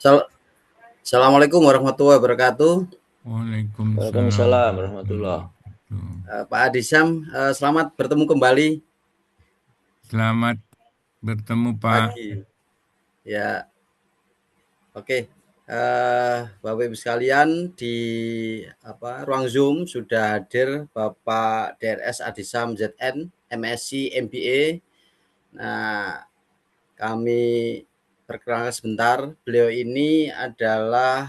Assalamualaikum warahmatullahi wabarakatuh. Waalaikumsalam Waalaikumsalam warahmatullahi warahmatullah. wabarakatuh. Pak Adisam, selamat bertemu kembali Selamat bertemu, Pak. pagi. Ya, oke. Bapak Ibu sekalian di ruang Zoom sudah hadir Bapak DRS Adisam ZN, MSc MBA. Nah, kami perkenalkan sebentar. Beliau ini adalah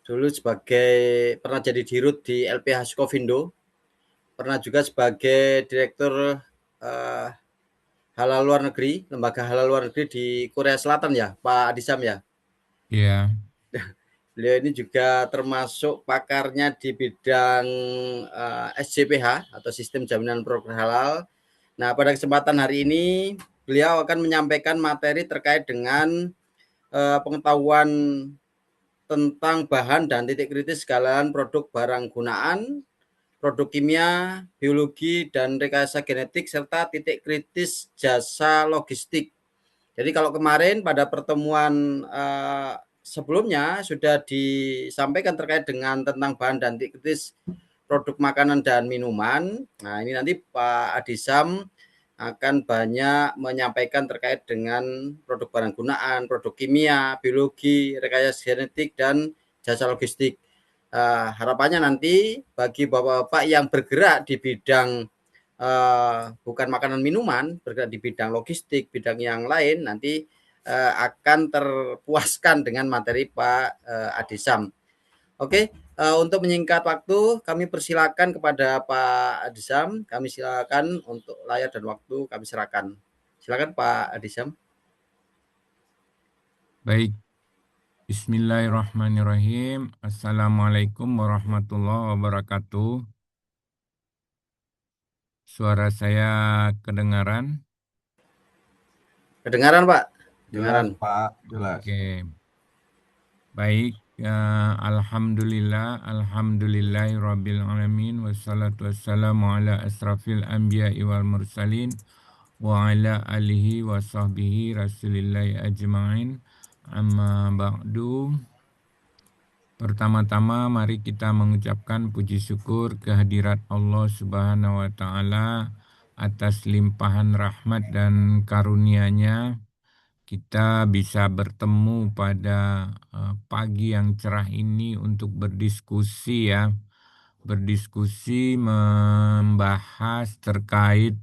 dulu sebagai pernah jadi dirut di LPH Sukovindo, pernah juga sebagai direktur eh, halal luar negeri, lembaga halal luar negeri di Korea Selatan ya, Pak Adisam ya. Ya, Beliau ini juga termasuk pakarnya di bidang SJPH atau Sistem Jaminan Produk Halal. Nah, pada kesempatan hari ini beliau akan menyampaikan materi terkait dengan pengetahuan tentang bahan dan titik kritis segala produk barang gunaan, produk kimia, biologi, dan rekayasa genetik, serta titik kritis jasa logistik. Jadi kalau kemarin pada pertemuan sebelumnya sudah disampaikan terkait dengan tentang bahan dan titik kritis produk makanan dan minuman. Nah ini nanti Pak Adisam akan banyak menyampaikan terkait dengan produk barang gunaan, produk kimia, biologi, rekayasa genetik, dan jasa logistik. Harapannya nanti bagi bapak-bapak yang bergerak di bidang bukan makanan minuman, bergerak di bidang logistik, bidang yang lain, nanti akan terpuaskan dengan materi Pak Adisam. Oke, untuk menyingkat waktu, kami persilakan kepada Pak Adisam. Kami silakan untuk layar dan waktu kami serahkan. Silakan Pak Adisam. baik. Bismillahirrahmanirrahim. Assalamualaikum warahmatullahi wabarakatuh. Suara saya kedengaran? Kedengaran Pak? Jelas, Kedengaran. Pak, jelas. Oke, baik. Alhamdulillahirabbil alamin wassalatu wassalamu ala asrafil anbiya'i wal mursalin wa ala alihi wa sahbihi rasulillahi ajma'in. Amma ba'du. Pertama-tama mari kita mengucapkan puji syukur kehadirat Allah Subhanahu wa taala atas limpahan rahmat dan karunia-Nya kita bisa bertemu pada pagi yang cerah ini untuk berdiskusi ya. Berdiskusi membahas terkait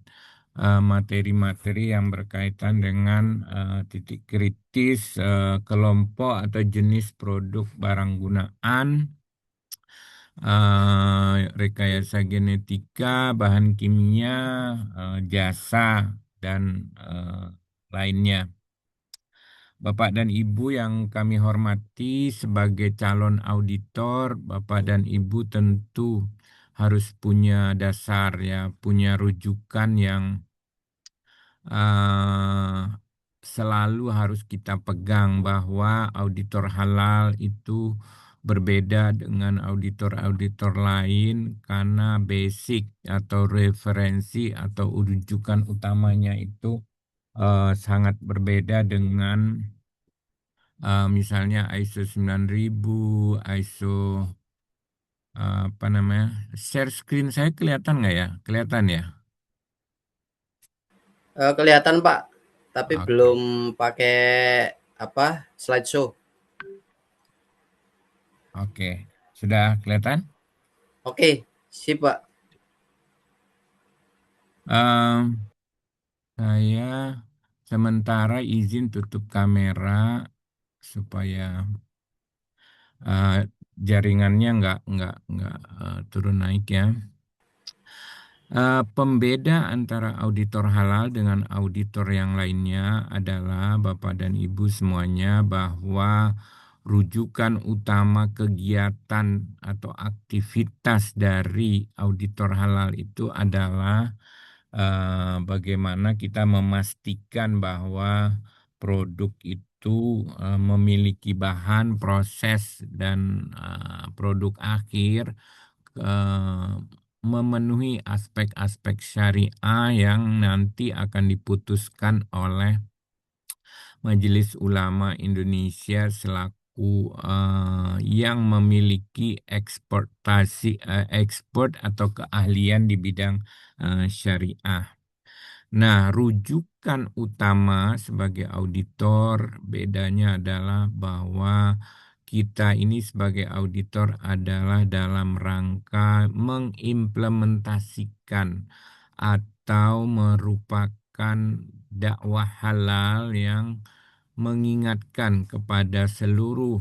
materi-materi yang berkaitan dengan titik kritis kelompok atau jenis produk barang gunaan, rekayasa genetika, bahan kimia, jasa, dan lainnya. Bapak dan Ibu yang kami hormati sebagai calon auditor, Bapak dan Ibu tentu harus punya dasar ya, punya rujukan yang uh, selalu harus kita pegang bahwa auditor halal itu berbeda dengan auditor-auditor lain karena basic atau referensi atau rujukan utamanya itu sangat berbeda dengan misalnya ISO 9000, ISO apa namanya? Share screen saya kelihatan nggak ya? Kelihatan ya? Kelihatan Pak, tapi Oke, belum pakai slideshow. oke. Sudah kelihatan? Oke, sip Pak. Em, saya sementara izin tutup kamera supaya eh, jaringannya nggak turun naik ya. Pembeda antara auditor halal dengan auditor yang lainnya adalah Bapak dan Ibu semuanya bahwa rujukan utama kegiatan atau aktivitas dari auditor halal itu adalah bagaimana kita memastikan bahwa produk itu memiliki bahan, proses, dan produk akhir eh, memenuhi aspek-aspek syariah yang nanti akan diputuskan oleh Majelis Ulama Indonesia selaku yang memiliki ekspor atau keahlian di bidang syariah. Nah, rujukan utama sebagai auditor bedanya adalah bahwa kita ini sebagai auditor adalah dalam rangka mengimplementasikan atau merupakan dakwah halal yang mengingatkan kepada seluruh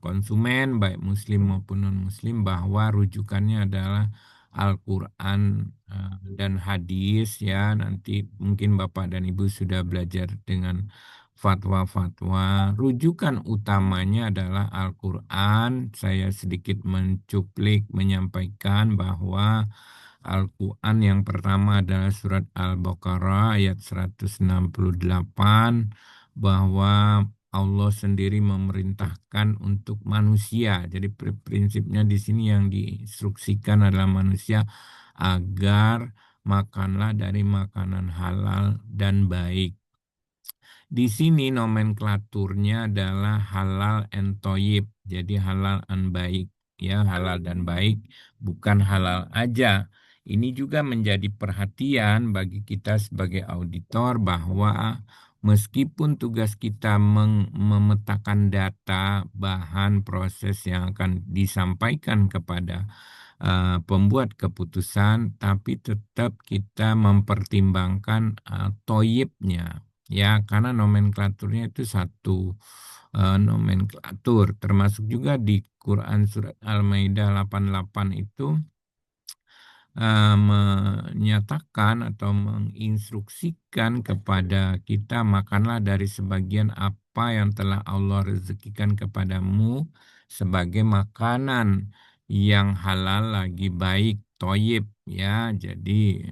konsumen baik muslim maupun non-muslim bahwa rujukannya adalah Al-Quran dan hadis ya. Nanti mungkin Bapak dan Ibu sudah belajar dengan fatwa-fatwa. Rujukan utamanya adalah Al-Quran. Saya sedikit mencuplik menyampaikan bahwa Al-Quran yang pertama adalah surat Al-Baqarah ayat 168 bahwa Allah sendiri memerintahkan untuk manusia. Jadi prinsipnya di sini yang diinstruksikan adalah manusia agar makanlah dari makanan halal dan baik. Di sini nomenklaturnya adalah halal and toyib. Jadi halal dan baik. Ya, halal dan baik. Bukan halal aja. Ini juga menjadi perhatian bagi kita sebagai auditor bahwa meskipun tugas kita memetakan data, bahan, proses yang akan disampaikan kepada pembuat keputusan, tapi tetap kita mempertimbangkan toyibnya. Ya, karena nomenklaturnya itu satu nomenklatur, termasuk juga di Quran Surat Al-Maidah 88 itu menyatakan atau menginstruksikan kepada kita, makanlah dari sebagian apa yang telah Allah rezekikan kepadamu sebagai makanan yang halal lagi baik, toyib ya. Jadi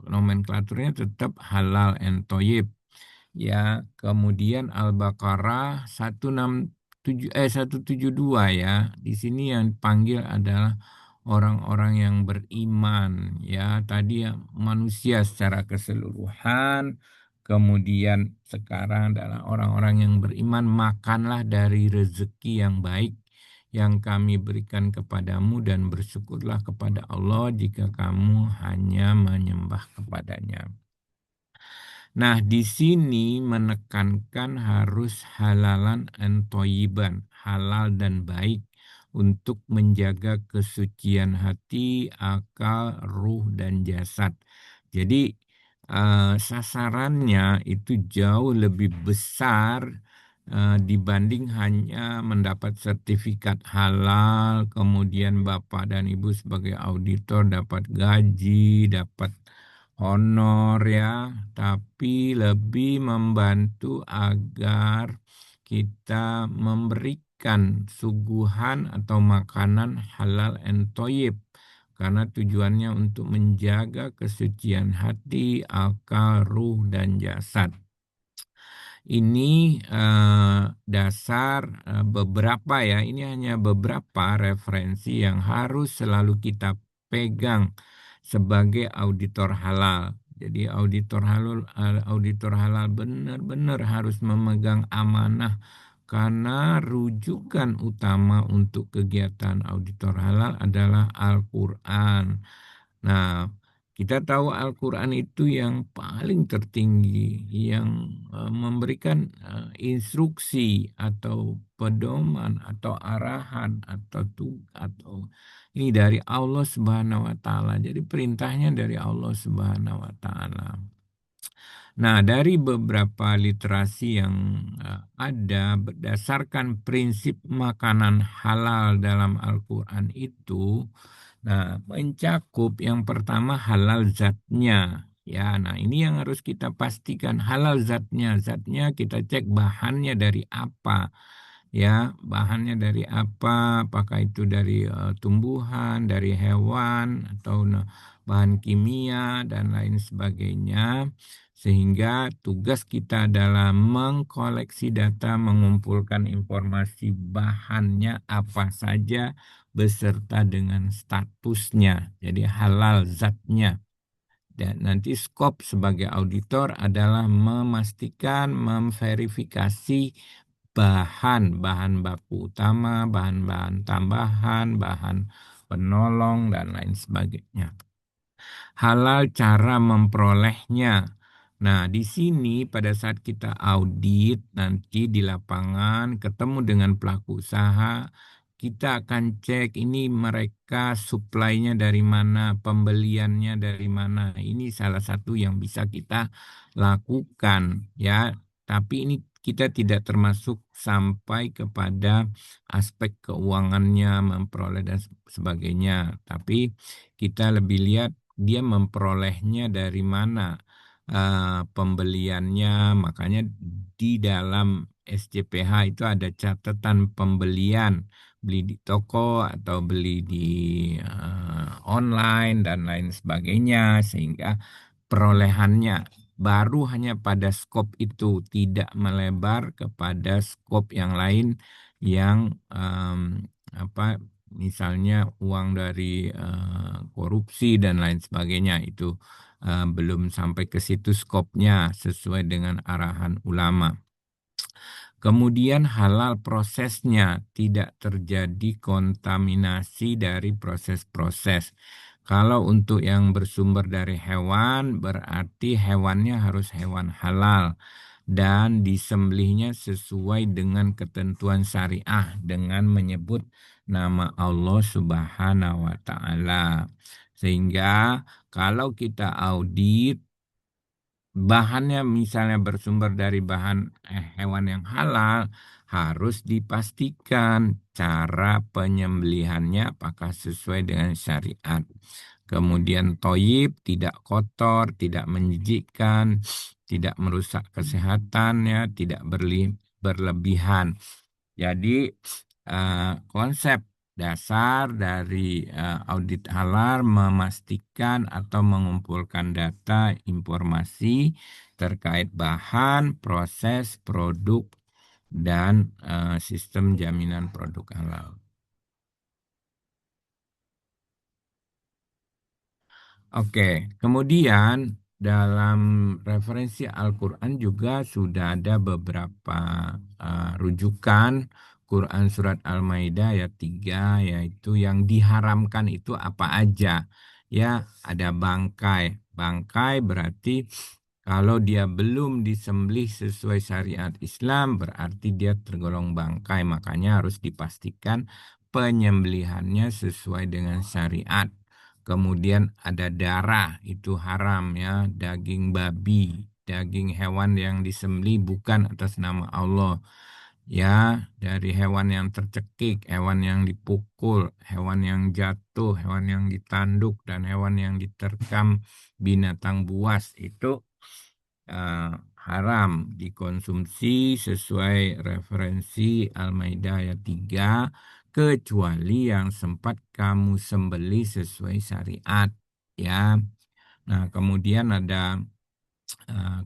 nomenklaturnya tetap halal and toyib. Ya, kemudian Al-Baqarah 172 ya. Di sini yang panggil adalah orang-orang yang beriman ya. Tadi ya manusia secara keseluruhan. Kemudian sekarang adalah orang-orang yang beriman, makanlah dari rezeki yang baik yang kami berikan kepadamu dan bersyukurlah kepada Allah jika kamu hanya menyembah kepadanya. Nah, di sini menekankan harus halalan and toyiban, halal dan baik untuk menjaga kesucian hati, akal, ruh, dan jasad. Jadi, sasarannya itu jauh lebih besar dibanding hanya mendapat sertifikat halal, kemudian Bapak dan Ibu sebagai auditor dapat gaji, dapat honor ya, tapi lebih membantu agar kita memberikan suguhan atau makanan halal and toyib karena tujuannya untuk menjaga kesucian hati, akal, ruh, dan jasad. Ini dasar beberapa ya, ini hanya beberapa referensi yang harus selalu kita pegang sebagai auditor halal. Jadi auditor halal benar-benar harus memegang amanah karena rujukan utama untuk kegiatan auditor halal adalah Al-Quran. Nah, kita tahu Al-Quran itu yang paling tertinggi, yang memberikan instruksi atau pedoman atau arahan atau ini dari Allah Subhanahu wa taala. Jadi perintahnya dari Allah Subhanahu wa taala. Nah, dari beberapa literasi yang ada berdasarkan prinsip makanan halal dalam Al-Quran itu, nah, mencakup yang pertama halal zatnya. Ya, nah ini yang harus kita pastikan halal zatnya. Zatnya kita cek bahannya dari apa. Ya, bahannya dari apa? Apakah itu dari tumbuhan, dari hewan, atau bahan kimia dan lain sebagainya. Sehingga tugas kita adalah mengkoleksi data, mengumpulkan informasi bahannya apa saja beserta dengan statusnya. Jadi halal zatnya. Dan nanti skop sebagai auditor adalah memastikan, memverifikasi bahan baku utama, bahan-bahan tambahan, bahan penolong, dan lain sebagainya. Halal cara memperolehnya. Nah, di sini pada saat kita audit nanti di lapangan ketemu dengan pelaku usaha, kita akan cek ini mereka suplainya dari mana, pembeliannya dari mana. Ini salah satu yang bisa kita lakukan ya. Tapi ini kita tidak termasuk sampai kepada aspek keuangannya, memperoleh dan sebagainya. Tapi kita lebih lihat dia memperolehnya dari mana pembeliannya. Makanya di dalam SCPH itu ada catatan pembelian, beli di toko atau beli di online dan lain sebagainya, sehingga perolehannya baru hanya pada skop itu, tidak melebar kepada skop yang lain yang apa misalnya uang dari korupsi dan lain sebagainya. Itu belum sampai ke situ skopnya sesuai dengan arahan ulama. Kemudian halal prosesnya, tidak terjadi kontaminasi dari proses-proses. Kalau untuk yang bersumber dari hewan, berarti hewannya harus hewan halal dan disembelihnya sesuai dengan ketentuan syariah dengan menyebut nama Allah Subhanahu wa taala. Sehingga kalau kita audit bahannya misalnya bersumber dari bahan hewan yang halal, harus dipastikan cara penyembelihannya apakah sesuai dengan syariat. Kemudian toyib, tidak kotor, tidak menjijikkan, tidak merusak kesehatannya, tidak berlebihan. Jadi konsep dasar dari audit halal memastikan atau mengumpulkan data informasi terkait bahan, proses, produk, dan sistem jaminan produk halal. Oke, kemudian dalam referensi Al-Quran juga sudah ada beberapa rujukan Quran Surat Al-Maidah ayat 3, yaitu yang diharamkan itu apa aja. Ya, ada bangkai. Bangkai berarti kalau dia belum disembelih sesuai syariat Islam, berarti dia tergolong bangkai. Makanya harus dipastikan penyembelihannya sesuai dengan syariat. Kemudian ada darah, itu haram ya, daging babi, daging hewan yang disembelih bukan atas nama Allah. Ya, dari hewan yang tercekik, hewan yang dipukul, hewan yang jatuh, hewan yang ditanduk, dan hewan yang diterkam binatang buas itu haram dikonsumsi sesuai referensi Al-Maidah ayat 3 kecuali yang sempat kamu sembelih sesuai syariat ya. Nah, kemudian ada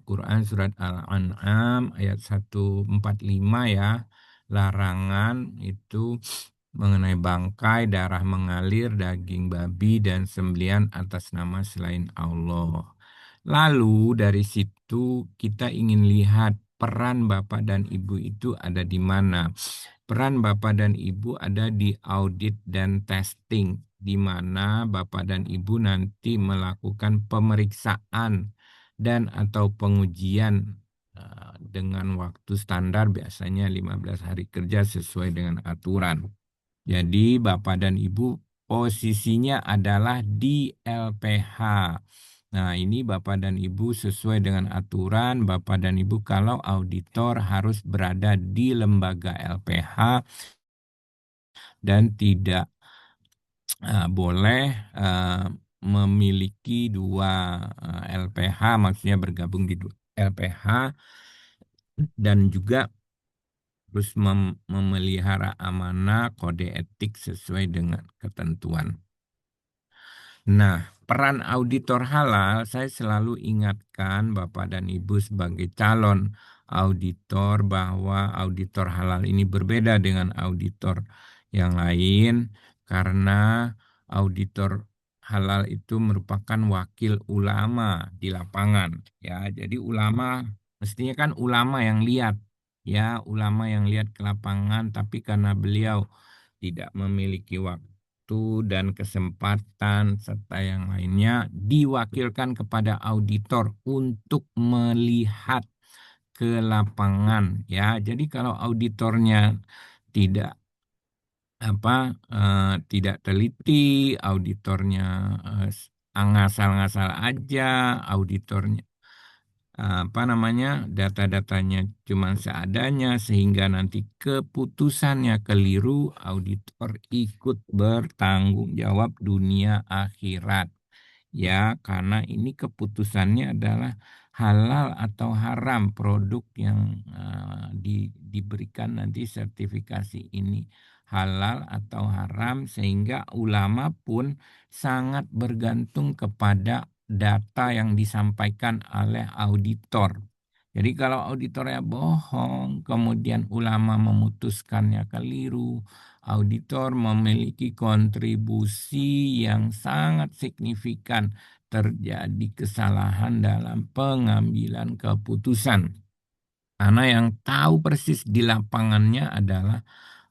Quran surat Al-An'am ayat 145 ya. Larangan itu mengenai bangkai, darah mengalir, daging babi, dan sembelihan atas nama selain Allah. Lalu dari situ kita ingin lihat peran Bapak dan Ibu itu ada di mana. Peran Bapak dan Ibu ada di audit dan testing, di mana Bapak dan Ibu nanti melakukan pemeriksaan dan atau pengujian dengan waktu standar biasanya 15 hari kerja sesuai dengan aturan. Jadi Bapak dan Ibu posisinya adalah di LPH. Nah, ini Bapak dan Ibu sesuai dengan aturan, Bapak dan Ibu kalau auditor harus berada di lembaga LPH dan tidak boleh memiliki dua LPH, maksudnya bergabung di dua LPH, dan juga terus memelihara amanah kode etik sesuai dengan ketentuan. Nah, peran auditor halal saya selalu ingatkan Bapak dan Ibu sebagai calon auditor bahwa auditor halal ini berbeda dengan auditor yang lain karena auditor halal itu merupakan wakil ulama di lapangan. Ya, jadi ulama mestinya kan ulama yang lihat, ya, ulama yang lihat ke lapangan, tapi karena beliau tidak memiliki waktu dan kesempatan serta yang lainnya, diwakilkan kepada auditor untuk melihat ke lapangan. Ya, jadi kalau auditornya tidak tidak teliti, auditornya ngasal-ngasal aja, auditornya data-datanya cuma seadanya sehingga nanti keputusannya keliru, auditor ikut bertanggung jawab dunia akhirat. Ya, karena ini keputusannya adalah halal atau haram produk yang diberikan nanti sertifikasi ini halal atau haram, sehingga ulama pun sangat bergantung kepada data yang disampaikan oleh auditor. Jadi kalau auditornya bohong, kemudian ulama memutuskannya keliru, auditor memiliki kontribusi yang sangat signifikan, terjadi kesalahan dalam pengambilan keputusan. Karena yang tahu persis di lapangannya adalah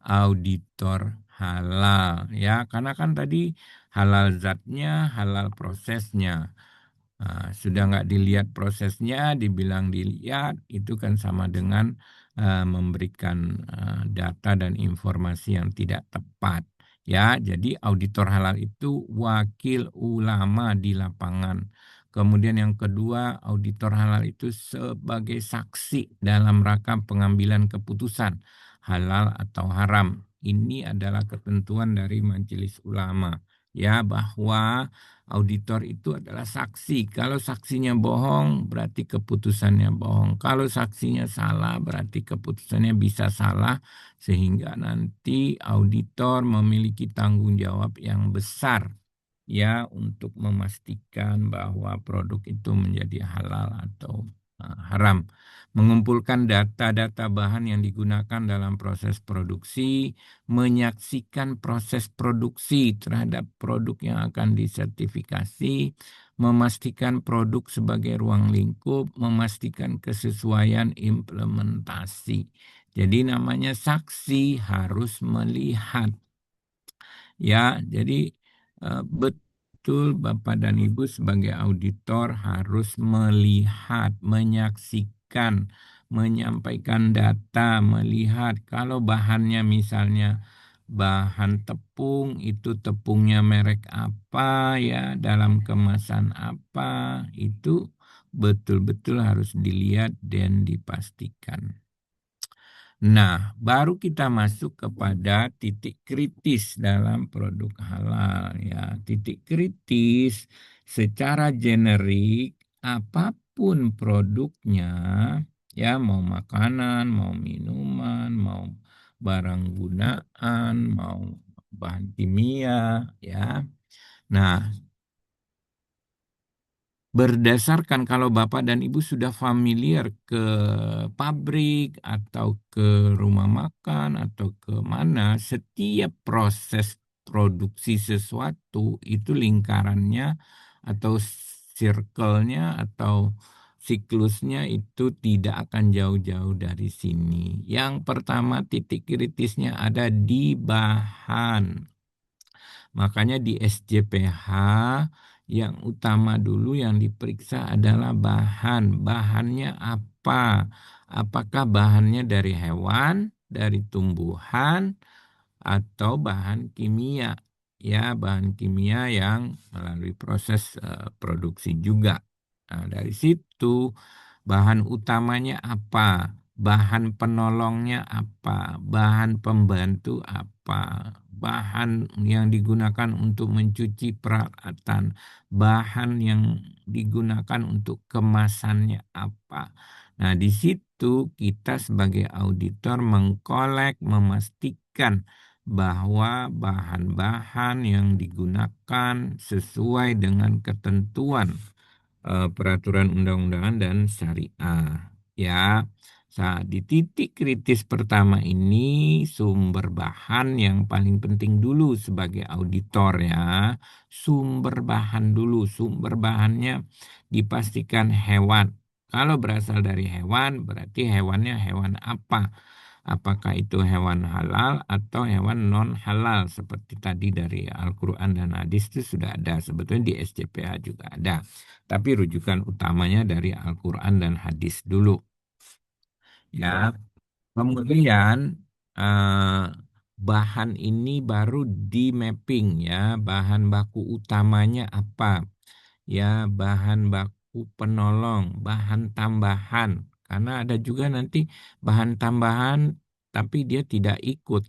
auditor halal, ya. Karena kan tadi halal zatnya, halal prosesnya. Sudah nggak dilihat prosesnya, dibilang dilihat, itu kan sama dengan memberikan data dan informasi yang tidak tepat. Ya, jadi auditor halal itu wakil ulama di lapangan. Kemudian yang kedua, auditor halal itu sebagai saksi dalam rangka pengambilan keputusan halal atau haram. Ini adalah ketentuan dari Majelis Ulama, ya, bahwa auditor itu adalah saksi. Kalau saksinya bohong, berarti keputusannya bohong. Kalau saksinya salah, berarti keputusannya bisa salah. Sehingga nanti auditor memiliki tanggung jawab yang besar, ya, untuk memastikan bahwa produk itu menjadi halal atau haram. Mengumpulkan data-data bahan yang digunakan dalam proses produksi, menyaksikan proses produksi terhadap produk yang akan disertifikasi, memastikan produk sebagai ruang lingkup, memastikan kesesuaian implementasi. Jadi namanya saksi harus melihat. Ya, jadi betul Bapak dan Ibu sebagai auditor harus melihat, menyaksikan, menyampaikan data, melihat kalau bahannya misalnya bahan tepung, itu tepungnya merek apa, ya, dalam kemasan apa, itu betul-betul harus dilihat dan dipastikan. Nah, baru kita masuk kepada titik kritis dalam produk halal, ya. Titik kritis secara generik, apapun produknya, ya, mau makanan, mau minuman, mau barang gunaan, mau bahan kimia, ya. Nah, berdasarkan kalau Bapak dan Ibu sudah familiar ke pabrik atau ke rumah makan atau ke mana, setiap proses produksi sesuatu itu lingkarannya atau circle-nya atau siklusnya itu tidak akan jauh-jauh dari sini. Yang pertama, titik kritisnya ada di bahan. Makanya di SJPH yang utama dulu yang diperiksa adalah bahan. Bahannya apa? Apakah bahannya dari hewan, dari tumbuhan, atau bahan kimia? Ya, bahan kimia yang melalui proses produksi juga. Nah, dari situ bahan utamanya apa? Bahan penolongnya apa? Bahan pembantu apa? Bahan yang digunakan untuk mencuci peralatan, bahan yang digunakan untuk kemasannya apa. Nah, di situ kita sebagai auditor mengkolek, memastikan bahwa bahan-bahan yang digunakan sesuai dengan ketentuan peraturan undang-undangan dan syariah, ya. Nah, di titik kritis pertama ini sumber bahan yang paling penting dulu sebagai auditor ya. Sumber bahan dulu, sumber bahannya dipastikan hewan. Kalau berasal dari hewan, berarti hewannya hewan apa? Apakah itu hewan halal atau hewan non halal seperti tadi dari Al-Quran dan hadis itu sudah ada. Sebetulnya di SCPA juga ada. Tapi rujukan utamanya dari Al-Quran dan hadis dulu. Ya, kemudian eh, bahan ini baru di mapping ya, bahan baku utamanya apa? Ya, bahan baku penolong, bahan tambahan. Karena ada juga nanti bahan tambahan tapi dia tidak ikut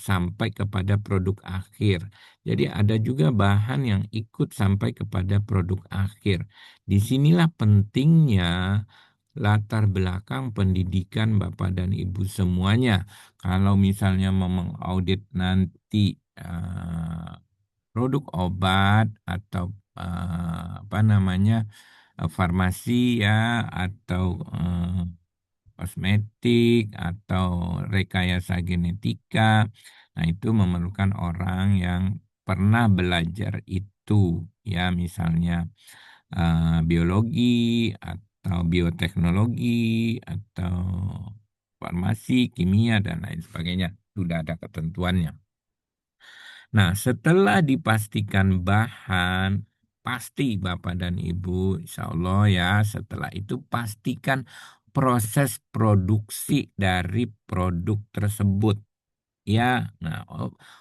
sampai kepada produk akhir. Jadi ada juga bahan yang ikut sampai kepada produk akhir. Disinilah pentingnya latar belakang pendidikan Bapak dan Ibu semuanya. Kalau misalnya mau mengaudit nanti eh, produk obat atau apa namanya farmasi ya atau kosmetik atau rekayasa genetika. Nah, itu memerlukan orang yang pernah belajar itu ya misalnya biologi atau bioteknologi atau farmasi, kimia dan lain sebagainya. Sudah ada ketentuannya. Nah, setelah dipastikan bahan, pasti Bapak dan Ibu, insya Allah ya, setelah itu pastikan proses produksi dari produk tersebut. Ya, nah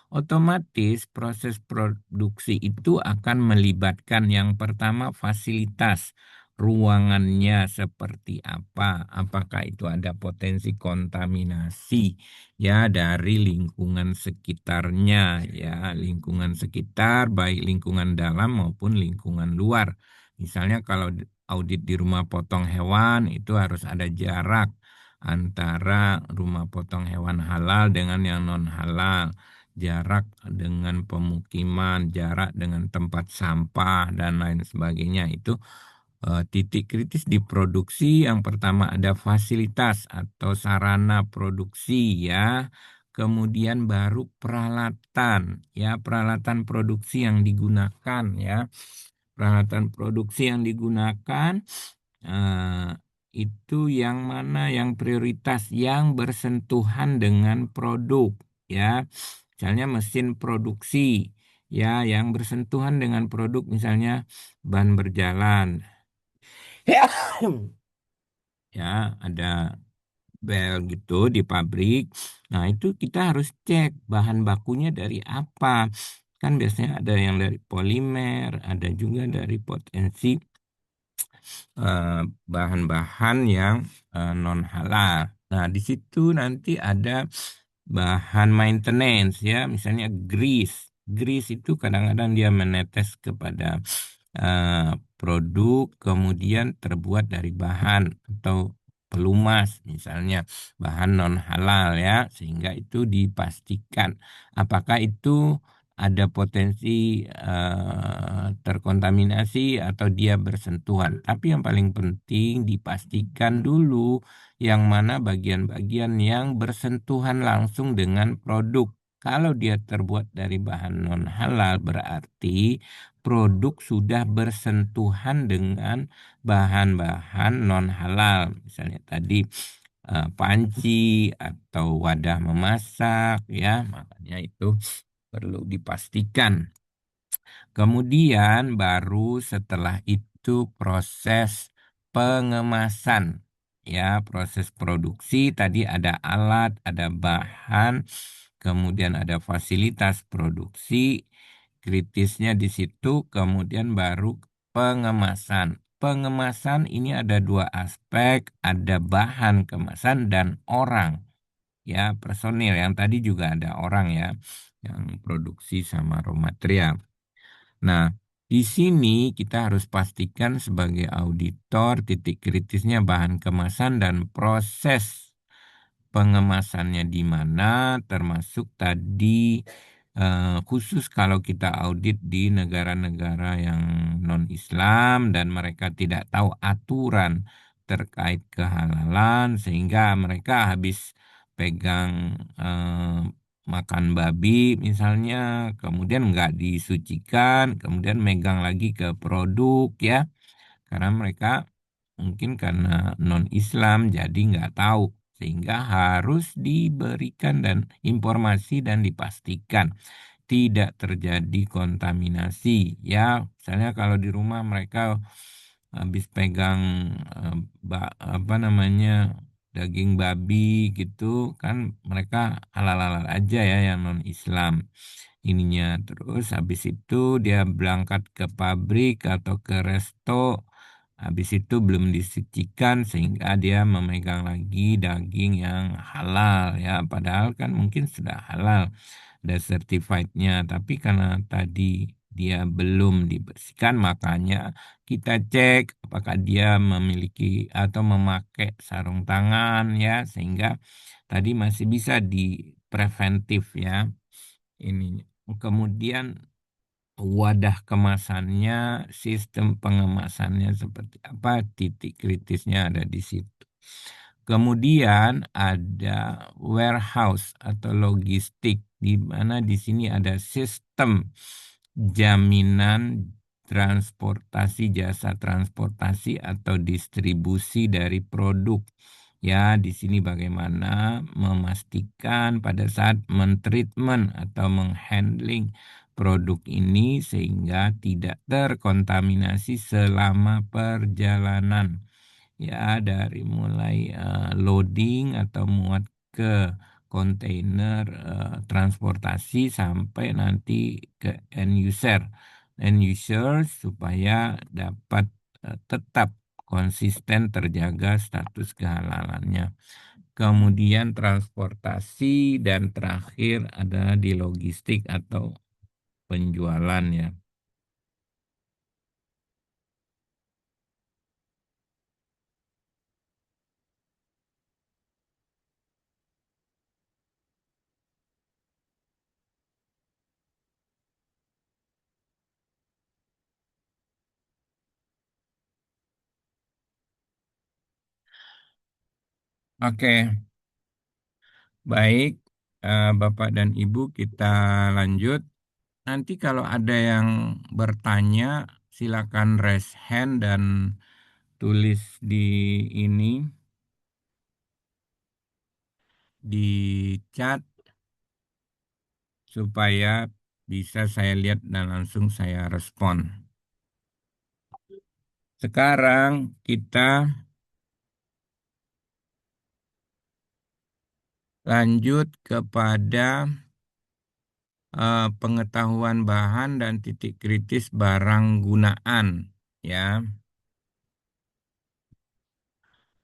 otomatis proses produksi itu akan melibatkan yang pertama fasilitas ruangannya seperti apa, apakah itu ada potensi kontaminasi ya dari lingkungan sekitarnya ya, lingkungan sekitar baik lingkungan dalam maupun lingkungan luar. Misalnya kalau audit di rumah potong hewan itu harus ada jarak antara rumah potong hewan halal dengan yang non halal, jarak dengan pemukiman, jarak dengan tempat sampah dan lain sebagainya. Itu titik kritis di produksi. Yang pertama ada fasilitas atau sarana produksi ya. Kemudian baru peralatan ya, peralatan produksi yang digunakan ya. Peralatan produksi yang digunakan eh, itu yang mana yang prioritas yang bersentuhan dengan produk ya. Misalnya mesin produksi ya yang bersentuhan dengan produk misalnya ban berjalan. Ya, ya ada bel gitu di pabrik. Nah, itu kita harus cek bahan bakunya dari apa. Kan biasanya ada yang dari polimer, ada juga dari potensi eh, bahan-bahan yang non halal. Nah, di situ nanti ada bahan maintenance ya, misalnya grease. Grease itu kadang-kadang dia menetes kepada eh, produk, kemudian terbuat dari bahan atau pelumas, misalnya bahan non halal ya, sehingga itu dipastikan apakah itu ada potensi terkontaminasi atau dia bersentuhan. Tapi yang paling penting dipastikan dulu yang mana bagian-bagian yang bersentuhan langsung dengan produk. Kalau dia terbuat dari bahan non halal berarti produk sudah bersentuhan dengan bahan-bahan non halal. Misalnya tadi panci atau wadah memasak ya, makanya itu perlu dipastikan. Kemudian baru setelah itu proses pengemasan. Ya, proses produksi tadi ada alat, ada bahan, kemudian ada fasilitas produksi. Kritisnya di situ, kemudian baru pengemasan. Pengemasan ini ada dua aspek, ada bahan kemasan dan orang. Ya, personil yang tadi juga ada orang ya, yang produksi sama raw material. Nah, di sini kita harus pastikan sebagai auditor titik kritisnya bahan kemasan dan proses pengemasannya di mana, termasuk tadi khusus kalau kita audit di negara-negara yang non-Islam dan mereka tidak tahu aturan terkait kehalalan sehingga mereka habis pegang makan babi misalnya, kemudian nggak disucikan, kemudian megang lagi ke produk ya, karena mereka mungkin karena non-Islam jadi nggak tahu, sehingga harus diberikan dan informasi dan dipastikan tidak terjadi kontaminasi ya. Misalnya kalau di rumah mereka habis pegang eh, apa namanya daging babi gitu kan, mereka halal-halal aja ya yang non Islam ininya. Terus habis itu dia berangkat ke pabrik atau ke resto, habis itu belum disucikan sehingga dia memegang lagi daging yang halal ya, padahal kan mungkin sudah halal, ada certified-nya, tapi karena tadi dia belum dibersihkan, makanya kita cek apakah dia memiliki atau memakai sarung tangan ya, sehingga tadi masih bisa dipreventif ya ini. Kemudian wadah kemasannya, sistem pengemasannya seperti apa, titik kritisnya ada di situ. Kemudian ada warehouse atau logistik, di mana di sini ada sistem jaminan transportasi, jasa transportasi atau distribusi dari produk. Ya, di sini bagaimana memastikan pada saat mentreatment atau menghandling produk ini sehingga tidak terkontaminasi selama perjalanan. Ya, dari mulai loading atau muat ke kontainer transportasi sampai nanti ke end user supaya dapat tetap konsisten terjaga status kehalalannya. Kemudian transportasi dan terakhir ada di logistik atau penjualan ya. Oke, baik, Bapak dan Ibu, kita lanjut. Nanti kalau ada yang bertanya, silakan raise hand dan tulis di ini, di chat, supaya bisa saya lihat dan langsung saya respon. Sekarang kita lanjut kepada pengetahuan bahan dan titik kritis barang gunaan, ya.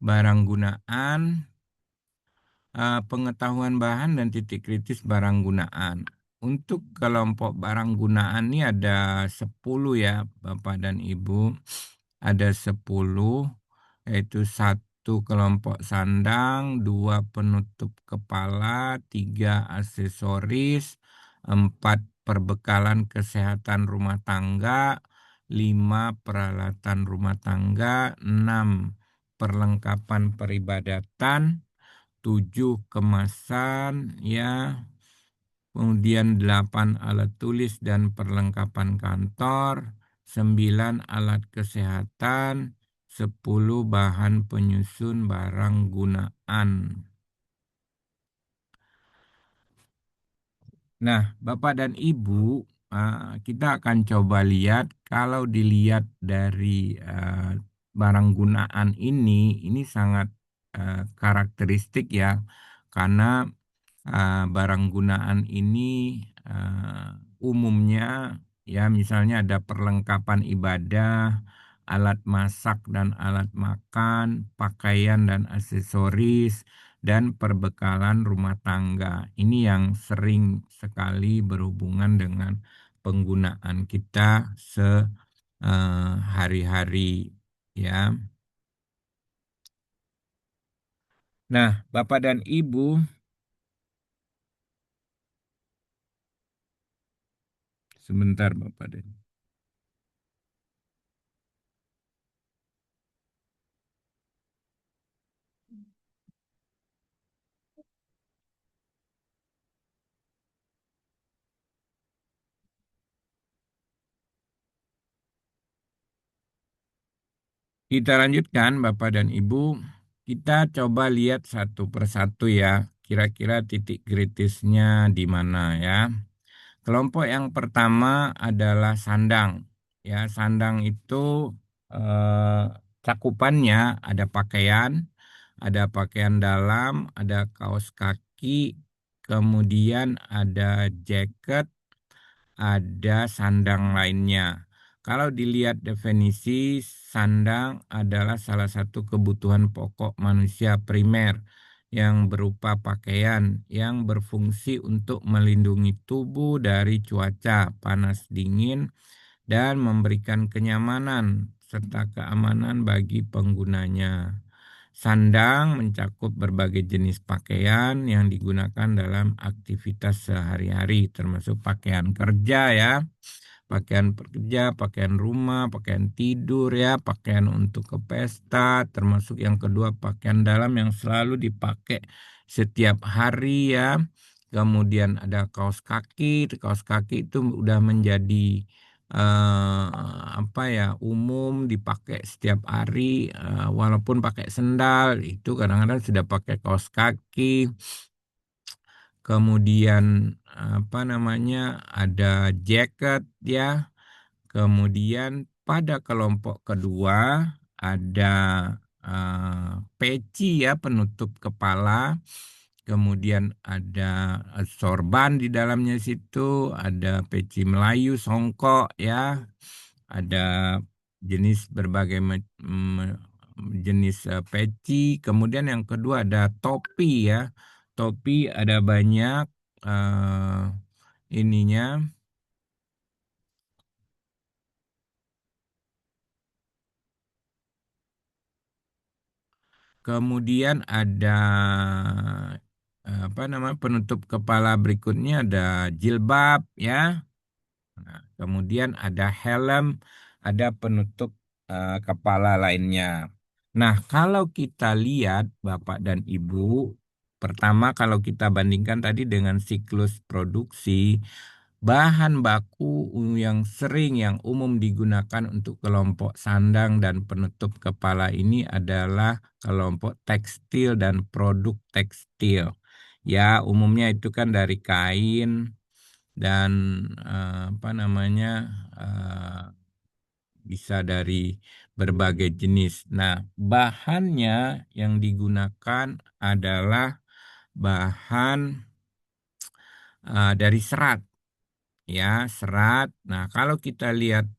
Barang gunaan, pengetahuan bahan dan titik kritis barang gunaan. Untuk kelompok barang gunaan ini ada 10 ya, Bapak dan Ibu. Ada 10, yaitu satu kelompok sandang, dua penutup kepala, tiga aksesoris, empat perbekalan kesehatan rumah tangga, lima peralatan rumah tangga, enam perlengkapan peribadatan, tujuh kemasan ya, kemudian 8 alat tulis dan perlengkapan kantor, 9 alat kesehatan, 10 bahan penyusun barang gunaan. Nah, Bapak dan Ibu, kita akan coba lihat, kalau dilihat dari barang gunaan ini sangat karakteristik ya, karena barang gunaan ini umumnya ya, misalnya ada perlengkapan ibadah, alat masak dan alat makan, pakaian dan aksesoris, dan perbekalan rumah tangga. Ini yang sering sekali berhubungan dengan penggunaan kita sehari-hari ya. Nah, Bapak dan Ibu, sebentar Bapak dan Ibu. Kita lanjutkan, Bapak dan Ibu. Kita coba lihat satu persatu ya. Kira-kira titik kritisnya di mana ya. Kelompok yang pertama adalah sandang. Ya, sandang itu eh, cakupannya ada pakaian dalam, ada kaos kaki, kemudian ada jaket, ada sandang lainnya. Kalau dilihat definisi, sandang adalah salah satu kebutuhan pokok manusia primer yang berupa pakaian yang berfungsi untuk melindungi tubuh dari cuaca panas dingin dan memberikan kenyamanan serta keamanan bagi penggunanya. Sandang mencakup berbagai jenis pakaian yang digunakan dalam aktivitas sehari-hari, termasuk pakaian kerja ya, pakaian pekerja, pakaian rumah, pakaian tidur ya, pakaian untuk ke pesta, termasuk yang kedua pakaian dalam yang selalu dipakai setiap hari ya. Kemudian ada kaos kaki itu udah menjadi apa ya, umum dipakai setiap hari, walaupun pakai sendal itu kadang-kadang sudah pakai kaos kaki. Kemudian apa namanya, ada jaket ya. Kemudian pada kelompok kedua ada peci ya, penutup kepala. Kemudian ada sorban di dalamnya situ, ada peci Melayu songkok ya, ada jenis berbagai jenis peci. Kemudian yang kedua ada topi ya. Topi ada banyak eh, ininya. Kemudian ada apa namanya, penutup kepala berikutnya ada jilbab ya. Nah, kemudian ada helm, ada penutup kepala lainnya. Nah, kalau kita lihat Bapak dan Ibu, pertama kalau kita bandingkan tadi dengan siklus produksi, bahan baku yang umum digunakan untuk kelompok sandang dan penutup kepala ini adalah kelompok tekstil dan produk tekstil. Ya, umumnya itu kan dari kain dan apa namanya, bisa dari berbagai jenis. Nah, bahannya yang digunakan adalah bahan dari serat. Ya, serat. Nah, kalau kita lihat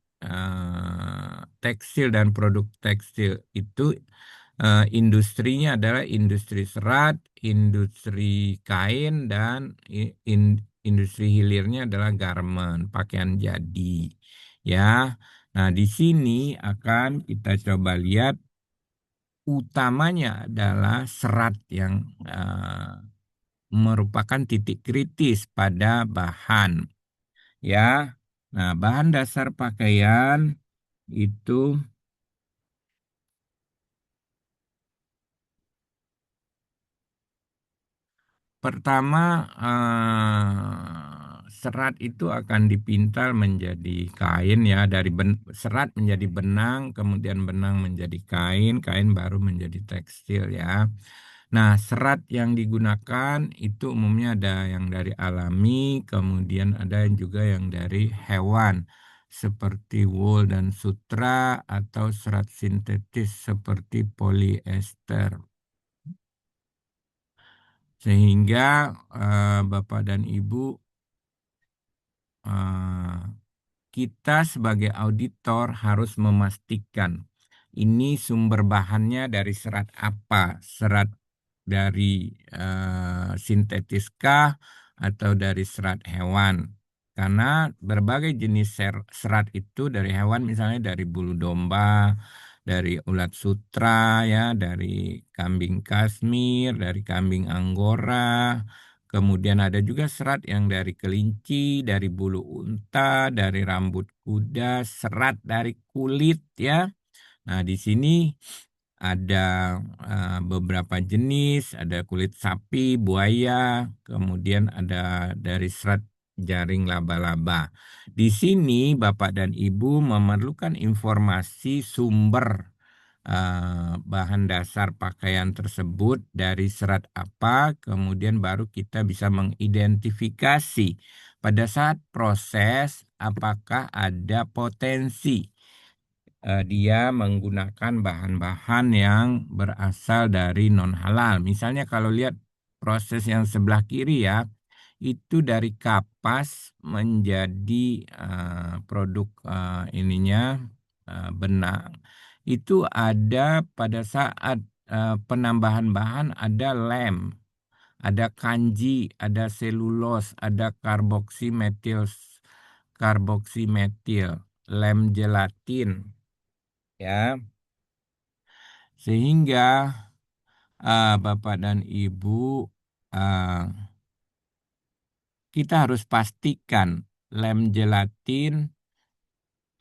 tekstil dan produk tekstil itu industrinya adalah industri serat, industri kain, dan industri hilirnya adalah garment, pakaian jadi. Ya. Nah, di sini akan kita coba lihat utamanya adalah serat yang merupakan titik kritis pada bahan. Ya, nah bahan dasar pakaian itu pertama, serat itu akan dipintal menjadi kain ya, dari serat menjadi benang, kemudian benang menjadi kain, kain baru menjadi tekstil ya. Nah, serat yang digunakan itu umumnya ada yang dari alami, kemudian ada juga yang dari hewan, seperti wool dan sutra, atau serat sintetis seperti polyester. Sehingga Bapak dan Ibu, eh, kita sebagai auditor harus memastikan ini sumber bahannya dari serat apa, serat dari sintetis kah atau dari serat hewan. Karena berbagai jenis serat itu dari hewan, misalnya dari bulu domba, dari ulat sutra ya, dari kambing Kashmir, dari kambing Anggora. Kemudian ada juga serat yang dari kelinci, dari bulu unta, dari rambut kuda, serat dari kulit ya. Nah, di sini ada beberapa jenis, ada kulit sapi, buaya, kemudian ada dari serat jaring laba-laba. Di sini Bapak dan Ibu memerlukan informasi sumber bahan dasar pakaian tersebut dari serat apa, kemudian baru kita bisa mengidentifikasi pada saat proses apakah ada potensi dia menggunakan bahan-bahan yang berasal dari non halal. Misalnya kalau lihat proses yang sebelah kiri ya, itu dari kapas menjadi produk ininya benang. Itu ada pada saat penambahan bahan ada lem, ada kanji, ada selulos, ada karboksimetil, lem gelatin ya. Sehingga Bapak dan Ibu ah, kita harus pastikan lem gelatin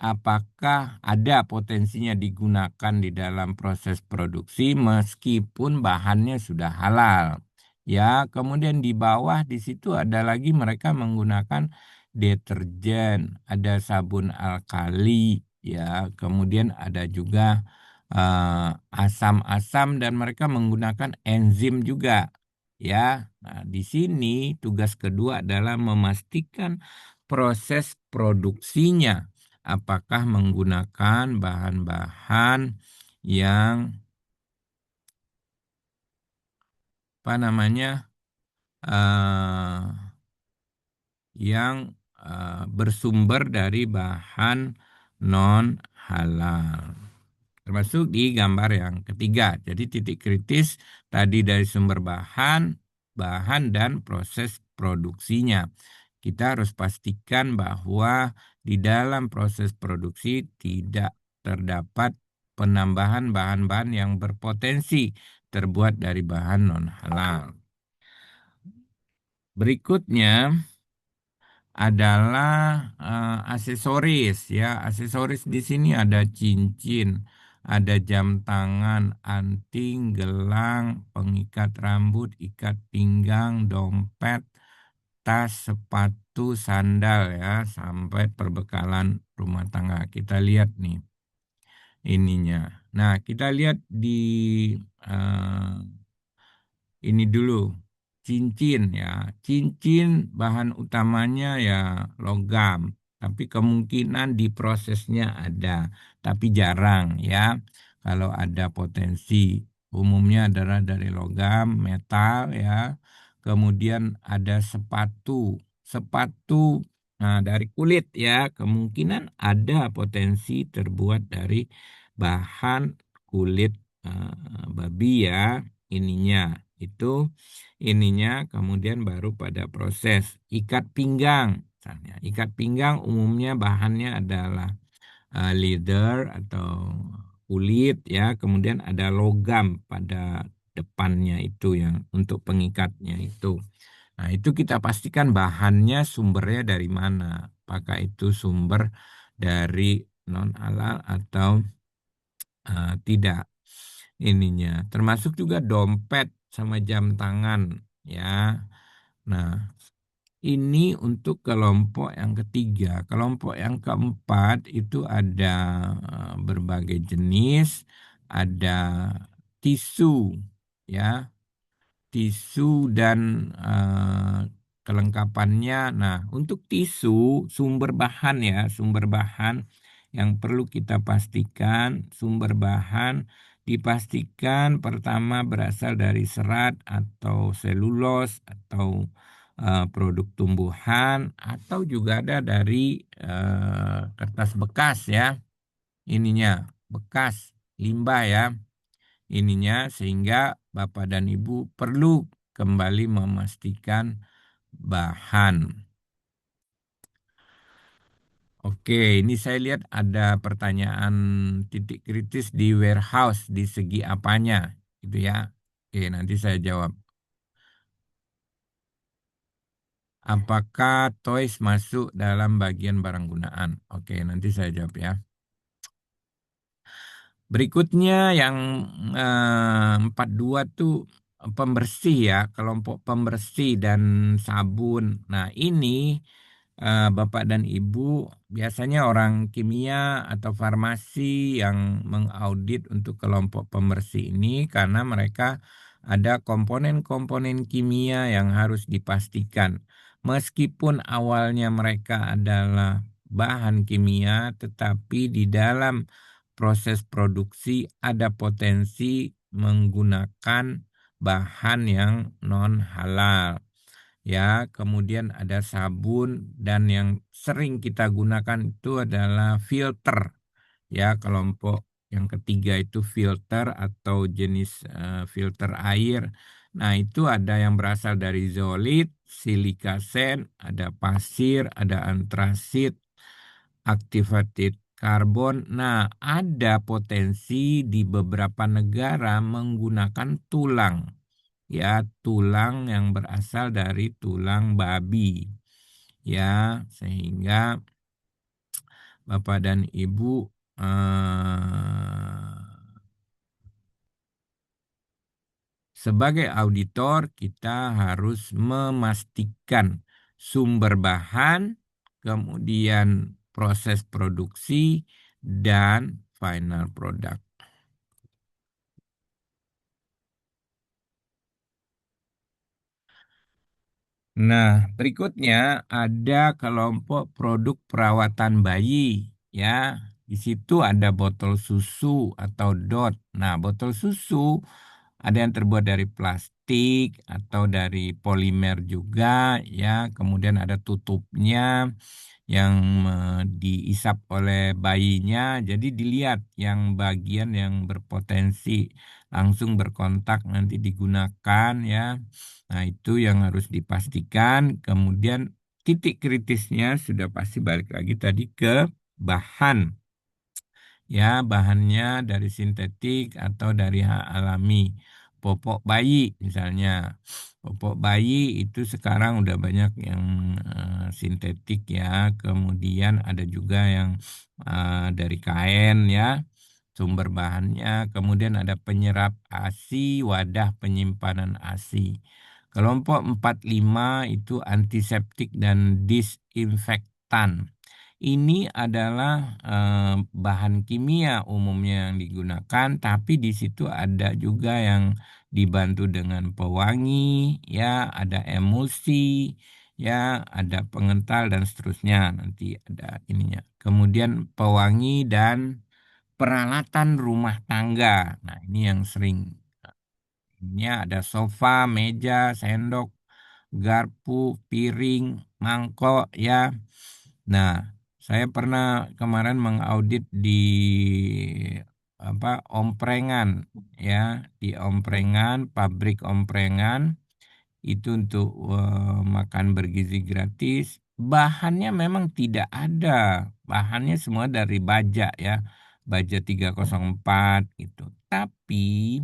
apakah ada potensinya digunakan di dalam proses produksi meskipun bahannya sudah halal. Ya, kemudian di bawah di situ ada lagi mereka menggunakan deterjen, ada sabun alkali, ya, kemudian ada juga asam-asam dan mereka menggunakan enzim juga. Ya, nah di sini tugas kedua adalah memastikan proses produksinya apakah menggunakan bahan-bahan yang apa namanya eh, yang bersumber dari bahan non halal. Termasuk di gambar yang ketiga. Jadi titik kritis tadi dari sumber bahan, bahan dan proses produksinya. Kita harus pastikan bahwa di dalam proses produksi tidak terdapat penambahan bahan-bahan yang berpotensi terbuat dari bahan non halal. Berikutnya adalah aksesoris ya. Aksesoris di sini ada cincin, ada jam tangan, anting, gelang, pengikat rambut, ikat pinggang, dompet, tas, sepatu, sandal ya, sampai perbekalan rumah tangga. Kita lihat nih ininya. Nah, kita lihat di eh, ini dulu cincin ya. Cincin bahan utamanya ya logam, tapi kemungkinan di prosesnya ada, tapi jarang ya. Kalau ada potensi, umumnya adalah dari logam, metal ya. Kemudian ada sepatu, sepatu dari kulit ya. Kemungkinan ada potensi terbuat dari bahan kulit babi ya ininya itu ininya kemudian baru pada proses ikat pinggang misalnya. Ikat pinggang umumnya bahannya adalah leather atau kulit ya, kemudian ada logam pada depannya itu yang untuk pengikatnya itu. Nah, itu kita pastikan bahannya sumbernya dari mana. Apakah itu sumber dari non halal atau tidak ininya. Termasuk juga dompet sama jam tangan ya. Nah, ini untuk kelompok yang ketiga. Kelompok yang keempat itu ada berbagai jenis, ada tisu ya, tisu dan kelengkapannya. Nah, untuk tisu sumber bahan ya, sumber bahan yang perlu kita pastikan, sumber bahan dipastikan pertama berasal dari serat atau selulos atau produk tumbuhan atau juga ada dari kertas bekas ya, ininya bekas limbah ya ininya sehingga Bapak dan Ibu perlu kembali memastikan bahan. Oke, ini saya lihat ada pertanyaan titik kritis di warehouse di segi apanya, gitu ya. Oke, nanti saya jawab. Apakah toys masuk dalam bagian barang gunaan? Oke, nanti saya jawab ya. Berikutnya yang 42 tuh pembersih ya, kelompok pembersih dan sabun. Nah, ini Bapak dan Ibu biasanya orang kimia atau farmasi yang mengaudit untuk kelompok pembersih ini karena mereka ada komponen-komponen kimia yang harus dipastikan. Meskipun awalnya mereka adalah bahan kimia, tetapi di dalam proses produksi ada potensi menggunakan bahan yang non halal. Ya, kemudian ada sabun dan yang sering kita gunakan itu adalah filter. Ya, kelompok yang ketiga itu filter atau jenis filter air. Nah, itu ada yang berasal dari zeolit, silika sand, ada pasir, ada antrasit, activated karbon. Nah, ada potensi di beberapa negara menggunakan tulang, ya, tulang yang berasal dari tulang babi, ya, sehingga Bapak dan Ibu sebagai auditor kita harus memastikan sumber bahan, kemudian proses produksi dan final product. Nah, berikutnya ada kelompok produk perawatan bayi, ya. Di situ ada botol susu atau DOT. Nah, botol susu ada yang terbuat dari plastik atau dari polimer juga, ya. Kemudian ada tutupnya yang diisap oleh bayinya. Jadi dilihat yang bagian yang berpotensi langsung berkontak nanti digunakan, ya. Nah, itu yang harus dipastikan. Kemudian titik kritisnya sudah pasti balik lagi tadi ke bahan. Ya, bahannya dari sintetik atau dari hak alami. Popok bayi misalnya. Popok bayi itu sekarang udah banyak yang sintetik, ya. Kemudian ada juga yang dari kain, ya, sumber bahannya. Kemudian ada penyerap ASI, wadah penyimpanan ASI. Kelompok 45 itu antiseptik dan disinfektan. Ini adalah bahan kimia umumnya yang digunakan, tapi di situ ada juga yang dibantu dengan pewangi, ya, ada emulsi, ya, ada pengental dan seterusnya. Nanti ada ininya. Kemudian pewangi dan peralatan rumah tangga. Nah, ini yang sering. Ini ada sofa, meja, sendok, garpu, piring, mangkok, ya. Nah, saya pernah kemarin mengaudit di omprengan, ya, di omprengan, pabrik omprengan itu untuk makan bergizi gratis. Bahannya memang tidak ada, bahannya semua dari baja, ya, baja 304 gitu. Tapi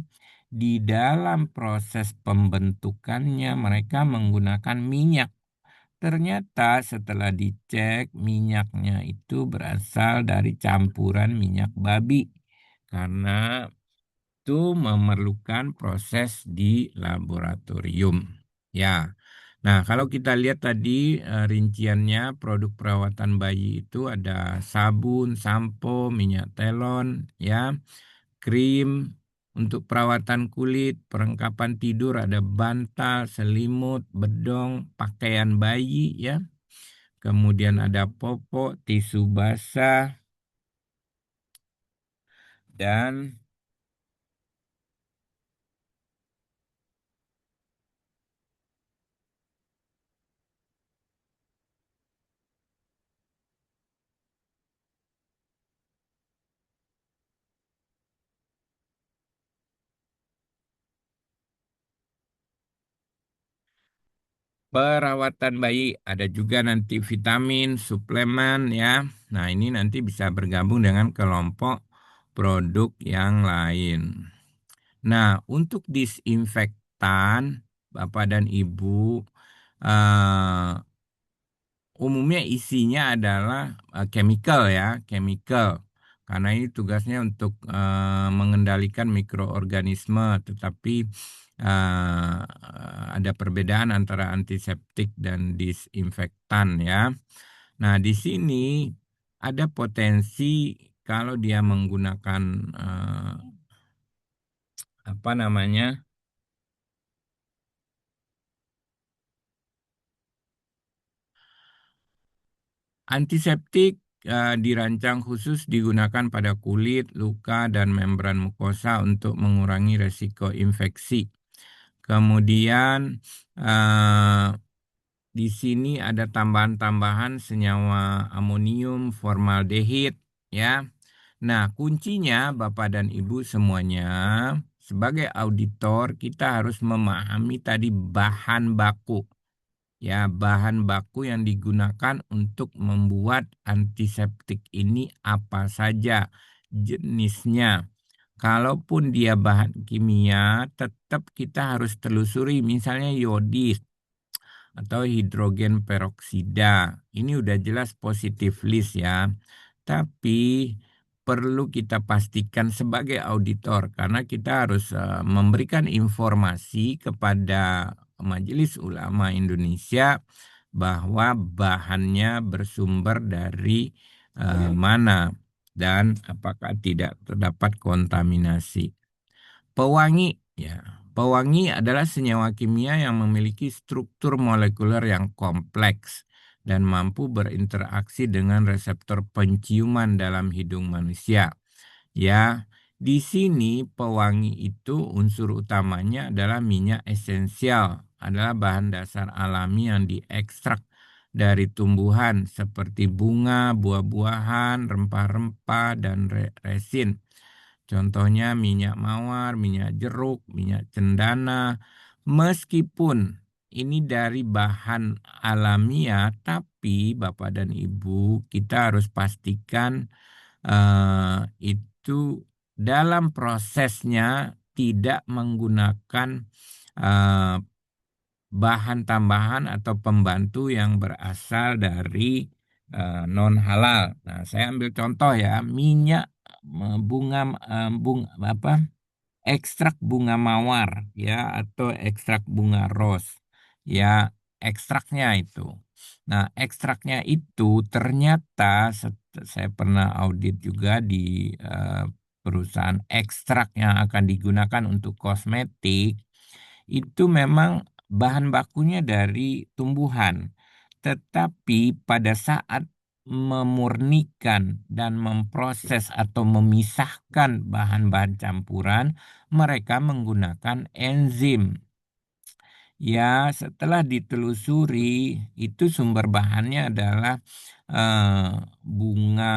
di dalam proses pembentukannya mereka menggunakan minyak. Ternyata setelah dicek minyaknya itu berasal dari campuran minyak babi karena itu memerlukan proses di laboratorium. Ya. Nah, kalau kita lihat tadi rinciannya produk perawatan bayi itu ada sabun, sampo, minyak telon, ya, krim untuk perawatan kulit, perlengkapan tidur ada bantal, selimut, bedong, pakaian bayi, ya. Kemudian ada popok, tisu basah, dan perawatan bayi. Ada juga nanti vitamin, suplemen, ya. Nah, ini nanti bisa bergabung dengan kelompok produk yang lain. Nah, untuk disinfektan, Bapak dan Ibu, eh, umumnya isinya adalah chemical, ya, chemical. Karena ini tugasnya untuk mengendalikan mikroorganisme, tetapi eh, ada perbedaan antara antiseptik dan disinfektan ya. Nah, di sini ada potensi kalau dia menggunakan apa namanya? Antiseptik dirancang khusus digunakan pada kulit, luka, dan membran mukosa untuk mengurangi resiko infeksi. Kemudian eh, di sini ada tambahan-tambahan senyawa amonium, formaldehid, ya. Nah, kuncinya Bapak dan Ibu semuanya, sebagai auditor kita harus memahami tadi bahan baku. Ya, bahan baku yang digunakan untuk membuat antiseptik ini apa saja jenisnya. Kalaupun dia bahan kimia, tetap kita harus telusuri misalnya iodis atau hidrogen peroksida. Ini udah jelas positif list ya. Tapi perlu kita pastikan sebagai auditor karena kita harus memberikan informasi kepada Majelis Ulama Indonesia bahwa bahannya bersumber dari mana dan apakah tidak terdapat kontaminasi. Pewangi, ya. Pewangi adalah senyawa kimia yang memiliki struktur molekuler yang kompleks dan mampu berinteraksi dengan reseptor penciuman dalam hidung manusia. Ya, di sini pewangi itu unsur utamanya adalah minyak esensial, adalah bahan dasar alami yang diekstrak dari tumbuhan seperti bunga, buah-buahan, rempah-rempah, dan resin. Contohnya minyak mawar, minyak jeruk, minyak cendana. Meskipun ini dari bahan alamiah, tapi Bapak dan Ibu kita harus pastikan itu dalam prosesnya tidak menggunakan eh, bahan tambahan atau pembantu yang berasal dari non halal. Nah, saya ambil contoh ya, minyak bunga bunga apa ekstrak bunga mawar ya atau ekstrak bunga ros ya ekstraknya itu. Nah, ekstraknya itu ternyata saya pernah audit juga di eh, perusahaan ekstrak yang akan digunakan untuk kosmetik itu memang bahan bakunya dari tumbuhan. Tetapi pada saat memurnikan dan memproses atau memisahkan bahan-bahan campuran, mereka menggunakan enzim. Ya, setelah ditelusuri, itu sumber bahannya adalah eh, bunga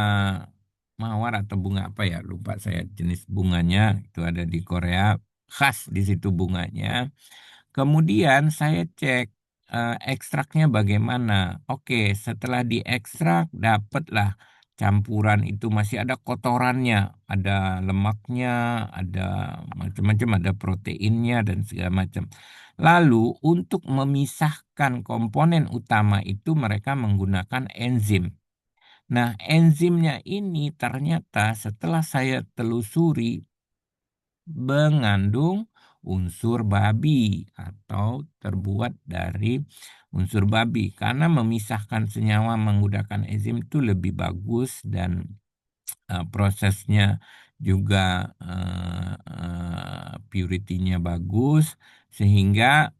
mawar atau bunga apa ya, lupa saya jenis bunganya, itu ada di Korea, khas di situ bunganya. Kemudian saya cek ekstraknya bagaimana. Oke, setelah diekstrak, dapatlah campuran itu masih ada kotorannya, ada lemaknya, ada macam-macam, ada proteinnya dan segala macam. Lalu untuk memisahkan komponen utama itu mereka menggunakan enzim. Nah, enzimnya ini ternyata setelah saya telusuri mengandung unsur babi atau terbuat dari unsur babi karena memisahkan senyawa menggunakan enzim itu lebih bagus dan prosesnya juga purity-nya bagus sehingga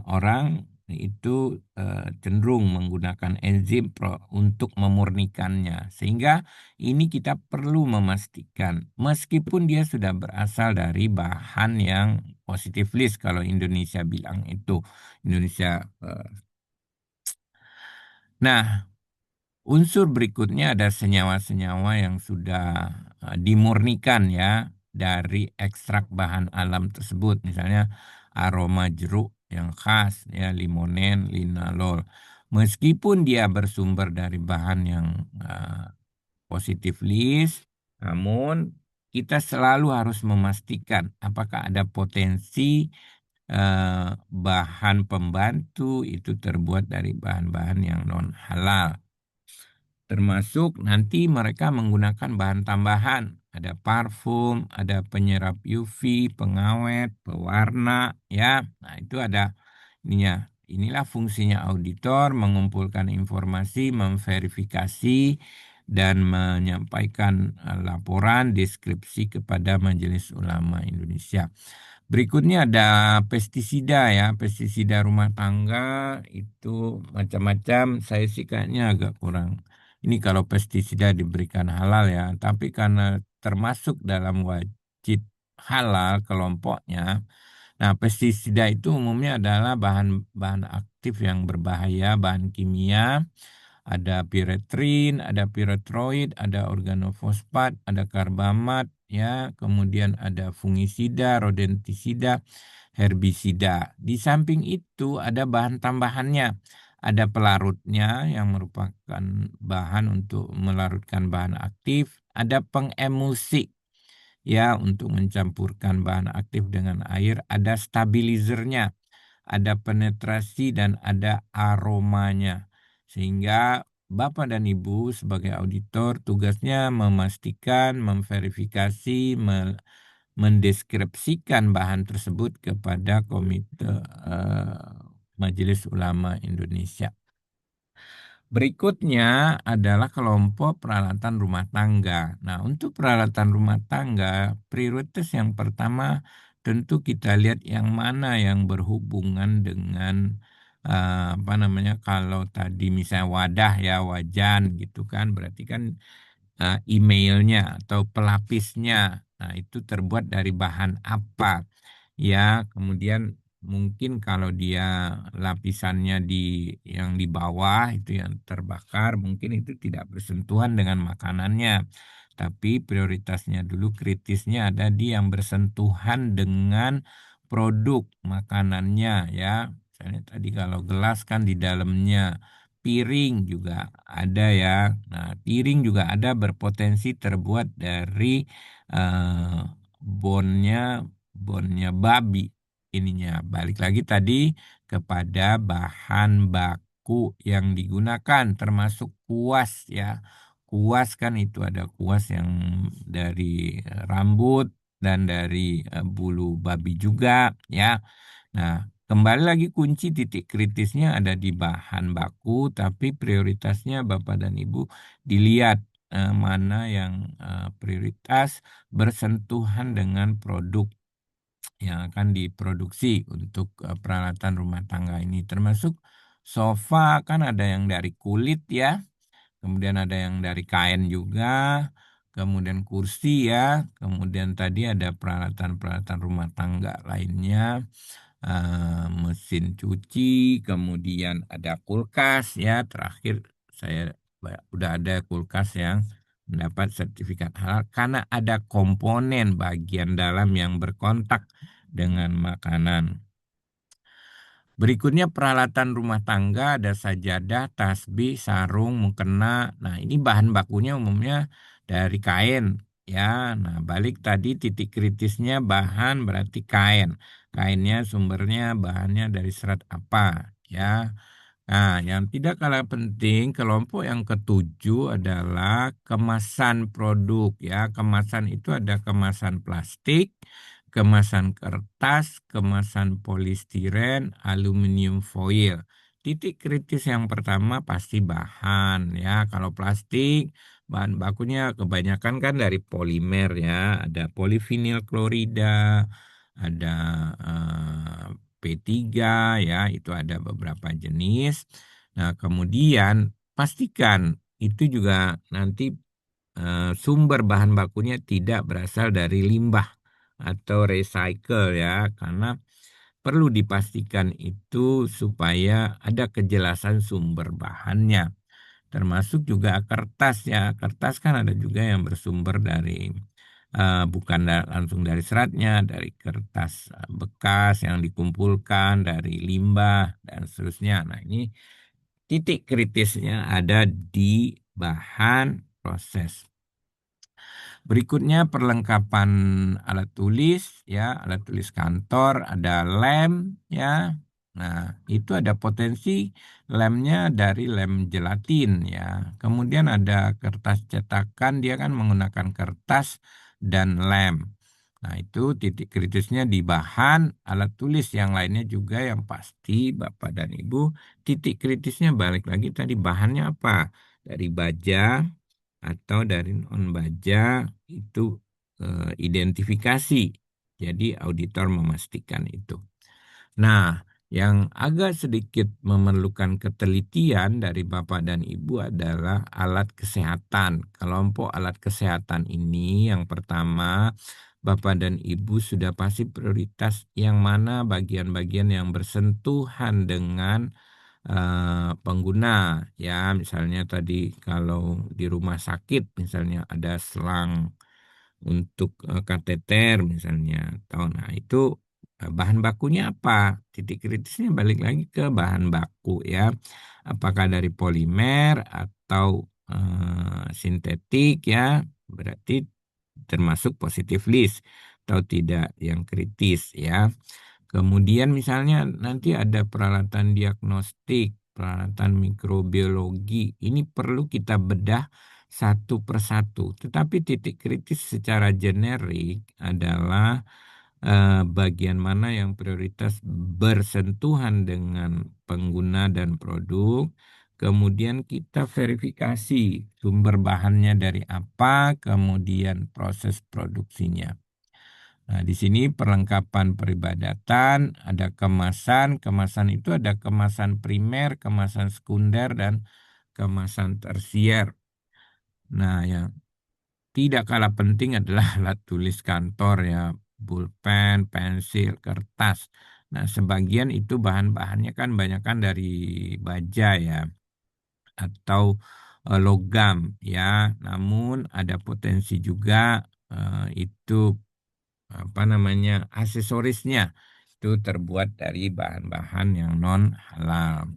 orang itu cenderung menggunakan enzim untuk memurnikannya sehingga ini kita perlu memastikan meskipun dia sudah berasal dari bahan yang positif list kalau Indonesia bilang itu Indonesia nah unsur berikutnya ada senyawa-senyawa yang sudah dimurnikan ya dari ekstrak bahan alam tersebut. Misalnya aroma jeruk yang khas ya limonen, linalol. Meskipun dia bersumber dari bahan yang positif list, namun kita selalu harus memastikan apakah ada potensi bahan pembantu itu terbuat dari bahan-bahan yang non halal. Termasuk nanti mereka menggunakan bahan tambahan. ada parfum, ada penyerap UV, pengawet, pewarna, ya. Nah, itu ada ininya. Inilah fungsinya auditor, mengumpulkan informasi, memverifikasi, dan menyampaikan laporan deskripsi kepada Majelis Ulama Indonesia. Berikutnya ada pestisida ya, pestisida rumah tangga itu macam-macam. Saya sih kayaknya agak kurang. Ini kalau pestisida diberikan halal ya, tapi karena termasuk dalam wajib halal kelompoknya. Nah, pestisida itu umumnya adalah bahan-bahan aktif yang berbahaya, bahan kimia, ada piretrin, ada piretroid, ada organofosfat, ada karbamat, ya, kemudian ada fungisida, rodentisida, herbisida. Di samping itu ada bahan tambahannya. Ada pelarutnya yang merupakan bahan untuk melarutkan bahan aktif, ada pengemulsi ya untuk mencampurkan bahan aktif dengan air, ada stabilizernya, ada penetrasi dan ada aromanya. Sehingga Bapak dan Ibu sebagai auditor tugasnya memastikan, memverifikasi, mendeskripsikan bahan tersebut kepada Komite Majelis Ulama Indonesia. Berikutnya adalah kelompok peralatan rumah tangga. Nah, untuk peralatan rumah tangga, prioritas yang pertama tentu kita lihat yang mana yang berhubungan dengan apa namanya, kalau tadi misalnya wadah ya, wajan gitu kan, berarti kan emailnya atau pelapisnya. Nah, itu terbuat dari bahan apa? Ya, kemudian mungkin kalau dia lapisannya yang di bawah itu yang terbakar, mungkin itu tidak bersentuhan dengan makanannya. Tapi prioritasnya dulu kritisnya ada di yang bersentuhan dengan produk makanannya ya. Misalnya tadi kalau gelas kan di dalamnya, piring juga ada ya. Nah, piring juga ada berpotensi terbuat dari eh, bonnya bonnya babi. Ininya balik lagi tadi kepada bahan baku yang digunakan termasuk kuas ya. Kuas kan itu ada kuas yang dari rambut dan dari bulu babi juga ya. Nah, kembali lagi kunci titik kritisnya ada di bahan baku, tapi prioritasnya Bapak dan Ibu dilihat mana yang prioritas bersentuhan dengan produk yang akan diproduksi untuk peralatan rumah tangga ini. Termasuk sofa kan ada yang dari kulit ya, kemudian ada yang dari kain juga, kemudian kursi ya, kemudian tadi ada peralatan-peralatan rumah tangga lainnya, mesin cuci, kemudian ada kulkas ya. Terakhir saya udah ada kulkas yang mendapat sertifikat halal karena ada komponen bagian dalam yang berkontak dengan makanan. Berikutnya peralatan rumah tangga ada sajadah, tasbih, sarung, mukena. Nah, ini bahan bakunya umumnya dari kain ya. Nah, balik tadi titik kritisnya bahan berarti kain. Kainnya sumbernya bahannya dari serat apa ya. Nah, yang tidak kalah penting, kelompok yang ketujuh adalah kemasan produk ya. Kemasan itu ada kemasan plastik, kemasan kertas, kemasan polistiren, aluminium foil. Titik kritis yang pertama pasti bahan ya. Kalau plastik, bahan bakunya kebanyakan kan dari polimer ya. Ada polivinil klorida, ada P3 ya, itu ada beberapa jenis. Nah, kemudian pastikan itu juga nanti sumber bahan bakunya tidak berasal dari limbah atau recycle ya, karena perlu dipastikan itu supaya ada kejelasan sumber bahannya. Termasuk juga kertas ya. Kertas kan ada juga yang bersumber dari bukan langsung dari seratnya, dari kertas bekas yang dikumpulkan dari limbah dan seterusnya. Nah, ini titik kritisnya ada di bahan proses. Berikutnya perlengkapan alat tulis ya, alat tulis kantor, ada lem ya. Nah, itu ada potensi lemnya dari lem gelatin ya. Kemudian ada kertas cetakan, dia kan menggunakan kertas dan lem. Nah, itu titik kritisnya di bahan, alat tulis yang lainnya juga yang pasti Bapak dan Ibu, titik kritisnya balik lagi tadi bahannya apa? Dari baja atau dari non baja itu identifikasi. Jadi auditor memastikan itu. Nah, yang agak sedikit memerlukan ketelitian dari Bapak dan Ibu adalah alat kesehatan. Kelompok alat kesehatan ini yang pertama, Bapak dan Ibu sudah pasti prioritas yang mana bagian-bagian yang bersentuhan dengan pengguna. Ya, misalnya tadi kalau di rumah sakit misalnya ada selang untuk kateter misalnya atau nah itu bahan bakunya apa? Titik kritisnya balik lagi ke bahan baku ya. Apakah dari polimer atau sintetik ya? Berarti termasuk positif list atau tidak yang kritis ya. Kemudian misalnya nanti ada peralatan diagnostik, peralatan mikrobiologi. Ini perlu kita bedah satu persatu. Tetapi titik kritis secara generik adalah bagian mana yang prioritas bersentuhan dengan pengguna dan produk. Kemudian kita verifikasi sumber bahannya dari apa, kemudian proses produksinya. Nah, di sini perlengkapan peribadatan, ada kemasan. Kemasan itu ada kemasan primer, kemasan sekunder, dan kemasan tersier. Nah, yang tidak kalah penting adalah alat tulis kantor ya, pulpen, pensil, kertas. Nah, sebagian itu bahan-bahannya kan banyak kan dari baja ya, atau logam ya. Namun ada potensi juga itu apa namanya aksesorisnya itu terbuat dari bahan-bahan yang non halal.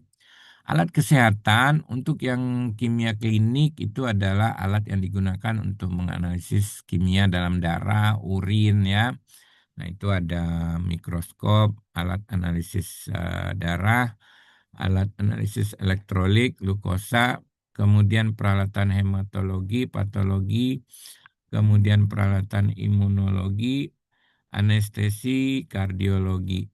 Alat kesehatan untuk yang kimia klinik itu adalah alat yang digunakan untuk menganalisis kimia dalam darah, urin ya. Nah, itu ada mikroskop, alat analisis darah, alat analisis elektrolit, glukosa, kemudian peralatan hematologi, patologi, kemudian peralatan imunologi, anestesi, kardiologi.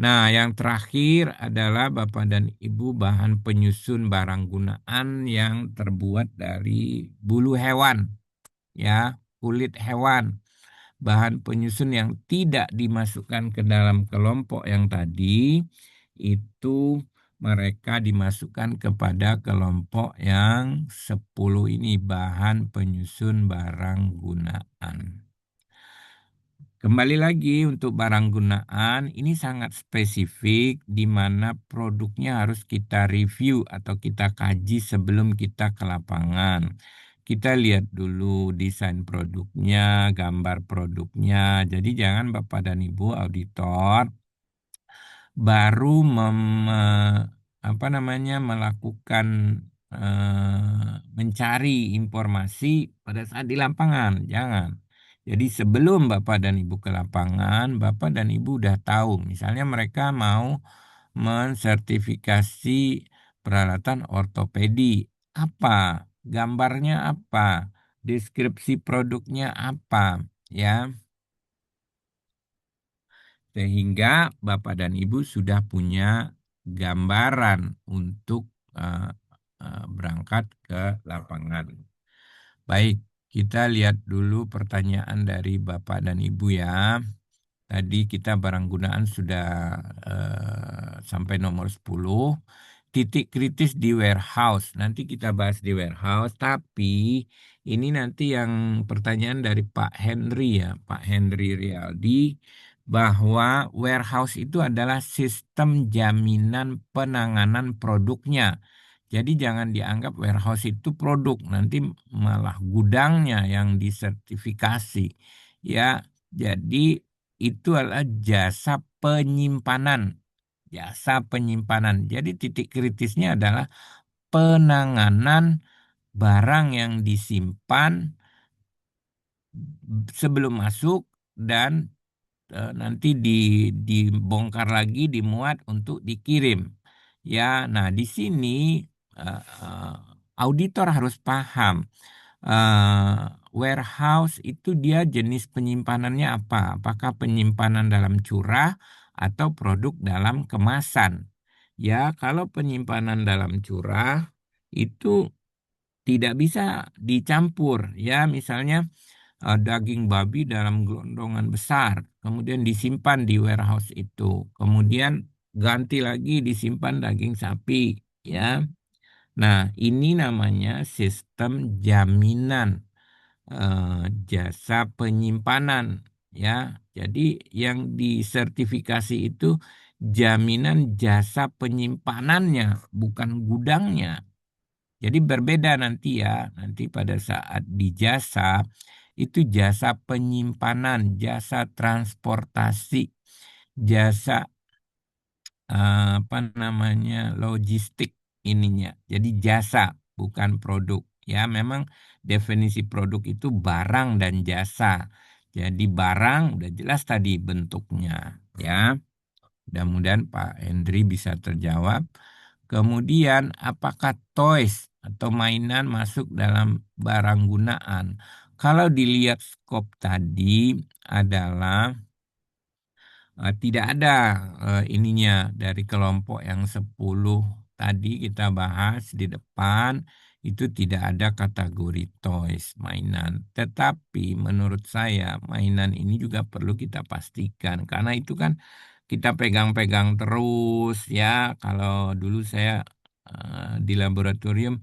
Nah, yang terakhir adalah Bapak dan Ibu bahan penyusun barang gunaan yang terbuat dari bulu hewan, ya, kulit hewan. Bahan penyusun yang tidak dimasukkan ke dalam kelompok yang tadi itu mereka dimasukkan kepada kelompok yang 10 ini bahan penyusun barang gunaan. Kembali lagi untuk barang gunaan ini sangat spesifik di mana produknya harus kita review atau kita kaji sebelum kita ke lapangan. Kita lihat dulu desain produknya, gambar produknya. Jadi jangan Bapak dan Ibu auditor baru apa namanya melakukan mencari informasi pada saat di lapangan, jangan. Jadi sebelum Bapak dan Ibu ke lapangan, Bapak dan Ibu udah tahu, misalnya mereka mau mensertifikasi peralatan ortopedi, apa, gambarnya apa, deskripsi produknya apa, ya. Sehingga Bapak dan Ibu sudah punya gambaran untuk eh, berangkat ke lapangan. Baik, kita lihat dulu pertanyaan dari Bapak dan Ibu ya. Tadi kita barang gunaan sudah sampai nomor 10. Titik kritis di warehouse. Nanti kita bahas di warehouse, tapi ini nanti yang pertanyaan dari Pak Henry ya, Pak Henry Rialdi, bahwa warehouse itu adalah sistem jaminan penanganan produknya. Jadi jangan dianggap warehouse itu produk, nanti malah gudangnya yang disertifikasi. Ya, jadi itu adalah jasa penyimpanan. Jasa penyimpanan. Jadi titik kritisnya adalah penanganan barang yang disimpan sebelum masuk dan nanti dibongkar lagi, dimuat untuk dikirim. Ya, nah di sini auditor harus paham warehouse itu dia jenis penyimpanannya apa? Apakah penyimpanan dalam curah atau produk dalam kemasan? Ya, kalau penyimpanan dalam curah itu tidak bisa dicampur. Ya, misalnya daging babi dalam gelondongan besar, kemudian disimpan di warehouse itu, kemudian ganti lagi disimpan daging sapi, ya. Nah, ini namanya sistem jaminan jasa penyimpanan, ya. Jadi yang disertifikasi itu jaminan jasa penyimpanannya, bukan gudangnya. Jadi berbeda nanti ya, nanti pada saat di jasa itu jasa penyimpanan, jasa transportasi, jasa apa namanya logistik ininya. Jadi jasa bukan produk. Ya, memang definisi produk itu barang dan jasa. Jadi barang udah jelas tadi bentuknya, ya. Mudah-mudahan Pak Hendri bisa terjawab. Kemudian, apakah toys atau mainan masuk dalam barang gunaan? Kalau dilihat skop tadi adalah tidak ada ininya dari kelompok yang 10 tadi kita bahas di depan itu tidak ada kategori toys mainan. Tetapi menurut saya mainan ini juga perlu kita pastikan karena itu kan kita pegang-pegang terus ya. Kalau dulu saya di laboratorium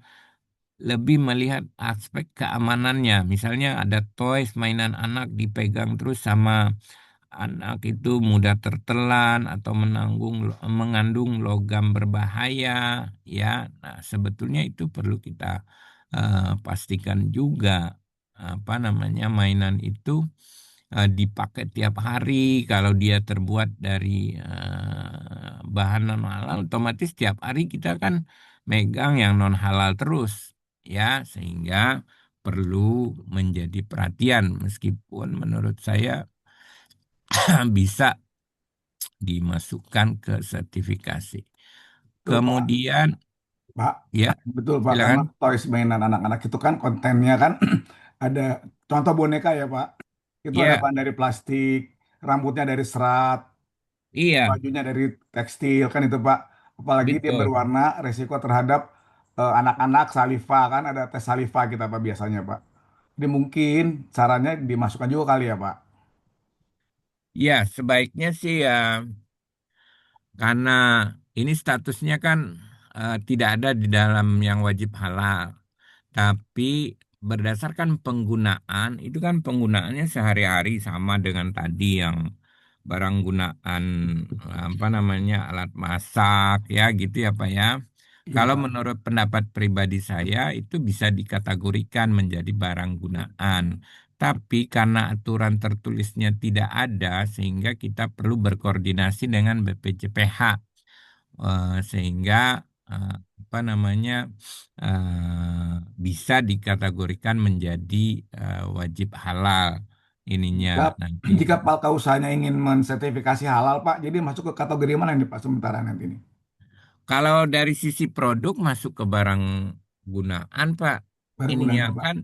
lebih melihat aspek keamanannya. Misalnya ada toys mainan anak dipegang terus sama anak itu mudah tertelan atau mengandung logam berbahaya, ya. Nah, sebetulnya itu perlu kita pastikan juga apa namanya mainan itu dipakai tiap hari. Kalau dia terbuat dari bahan non halal, otomatis tiap hari kita kan megang yang non halal terus, ya, sehingga perlu menjadi perhatian meskipun menurut saya bisa dimasukkan ke sertifikasi. Betul, Pak. Kemudian, Pak, ya, betul Pak, karena silakan. toys mainan anak-anak itu kan kontennya kan ada contoh boneka ya Pak. Itu ada Ya, bahan dari plastik, rambutnya dari serat, iya, bajunya dari tekstil kan itu Pak. Apalagi dia betul. berwarna, resiko terhadap anak-anak saliva kan ada tes saliva kita Pak biasanya Pak. Jadi mungkin caranya dimasukkan juga kali ya Pak. Ya, sebaiknya sih ya, karena ini statusnya kan tidak ada di dalam yang wajib halal. Tapi berdasarkan penggunaan, itu kan penggunaannya sehari-hari sama dengan tadi yang barang gunaan apa namanya alat masak ya gitu ya Pak ya. Iya Kalau Pak. menurut pendapat pribadi saya itu bisa dikategorikan menjadi barang gunaan. Tapi karena aturan tertulisnya tidak ada sehingga kita perlu berkoordinasi dengan BPJPH sehingga eh, apa namanya bisa dikategorikan menjadi wajib halal ininya Jika nanti. jika palka usahanya ingin mensertifikasi halal Pak, jadi masuk ke kategori mana nih Pak sementara nanti ini? Kalau dari sisi produk masuk ke barang gunaan, Pak. Baru Ininya gunanya Pak. kan